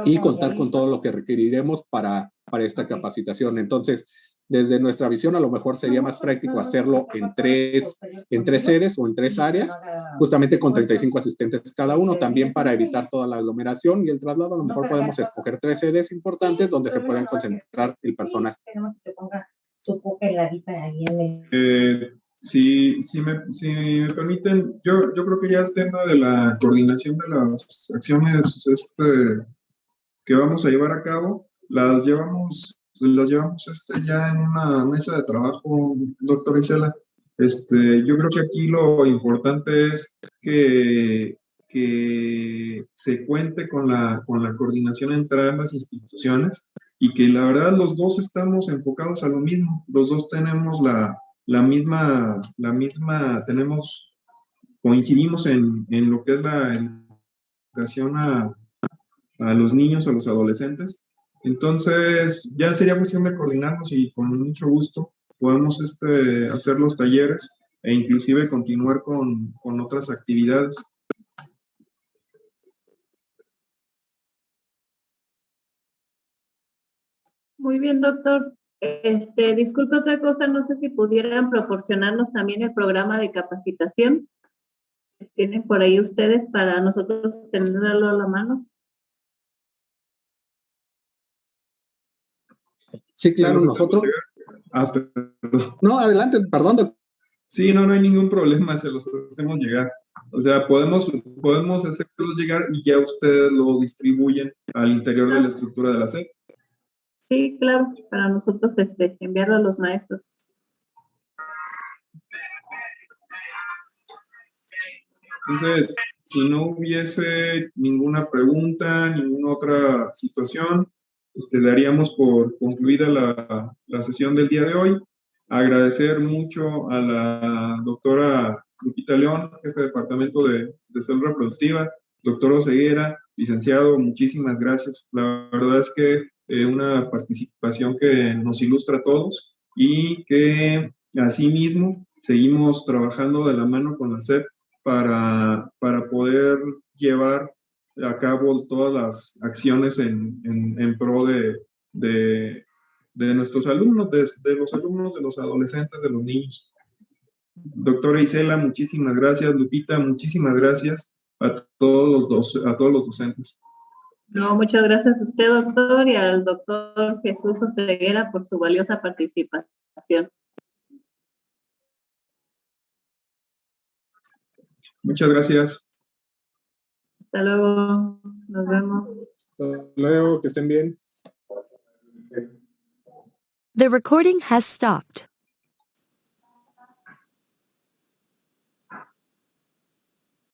Speaker 5: y contar con todo lo que requeriremos para esta capacitación. Entonces, desde nuestra visión, a lo mejor sería más práctico hacerlo en tres sedes o en 3 áreas, justamente con 35 asistentes cada uno, también para evitar toda la aglomeración y el traslado. A lo mejor podemos escoger 3 sedes importantes donde se puedan concentrar el personal.
Speaker 2: si me permiten, yo creo que ya el tema de la coordinación de las acciones que vamos a llevar a cabo, las llevamos ya en una mesa de trabajo, doctora Isela. Yo creo que aquí lo importante es que se cuente con la coordinación entre ambas instituciones y que la verdad los dos estamos enfocados a lo mismo, los dos tenemos la misma, coincidimos en lo que es la educación a los niños, a los adolescentes. Entonces, ya sería cuestión de coordinarnos y con mucho gusto podemos hacer los talleres e inclusive continuar con otras actividades.
Speaker 7: Muy bien, doctor. Disculpe otra cosa, no sé si pudieran proporcionarnos también el programa de capacitación que tienen por ahí ustedes para nosotros tenerlo a la mano.
Speaker 5: Sí, claro, nosotros.
Speaker 2: Perdón.
Speaker 5: No, adelante, perdón, doctor.
Speaker 2: Sí, no hay ningún problema, se los hacemos llegar. O sea, podemos hacérselos llegar y ya ustedes lo distribuyen al interior de la estructura de la SED.
Speaker 7: Sí, claro, para nosotros enviarlo a los maestros.
Speaker 2: Entonces, si no hubiese ninguna pregunta, ninguna otra situación, daríamos por concluida la sesión del día de hoy. Agradecer mucho a la doctora Lupita León, jefe de Departamento de Salud Reproductiva, doctor Oseguera, licenciado, muchísimas gracias. La verdad es que una participación que nos ilustra a todos y que asimismo seguimos trabajando de la mano con la SEP para poder llevar a cabo todas las acciones en pro de nuestros alumnos, de los alumnos, de los adolescentes, de los niños. Doctora Isela, muchísimas gracias. Lupita, muchísimas gracias a todos los docentes.
Speaker 7: No, muchas gracias a usted, doctor, y al doctor Jesús Oseguera por su valiosa participación.
Speaker 2: Muchas gracias.
Speaker 7: Hasta luego. Nos vemos.
Speaker 5: Hasta luego, que estén bien.
Speaker 8: The recording has stopped.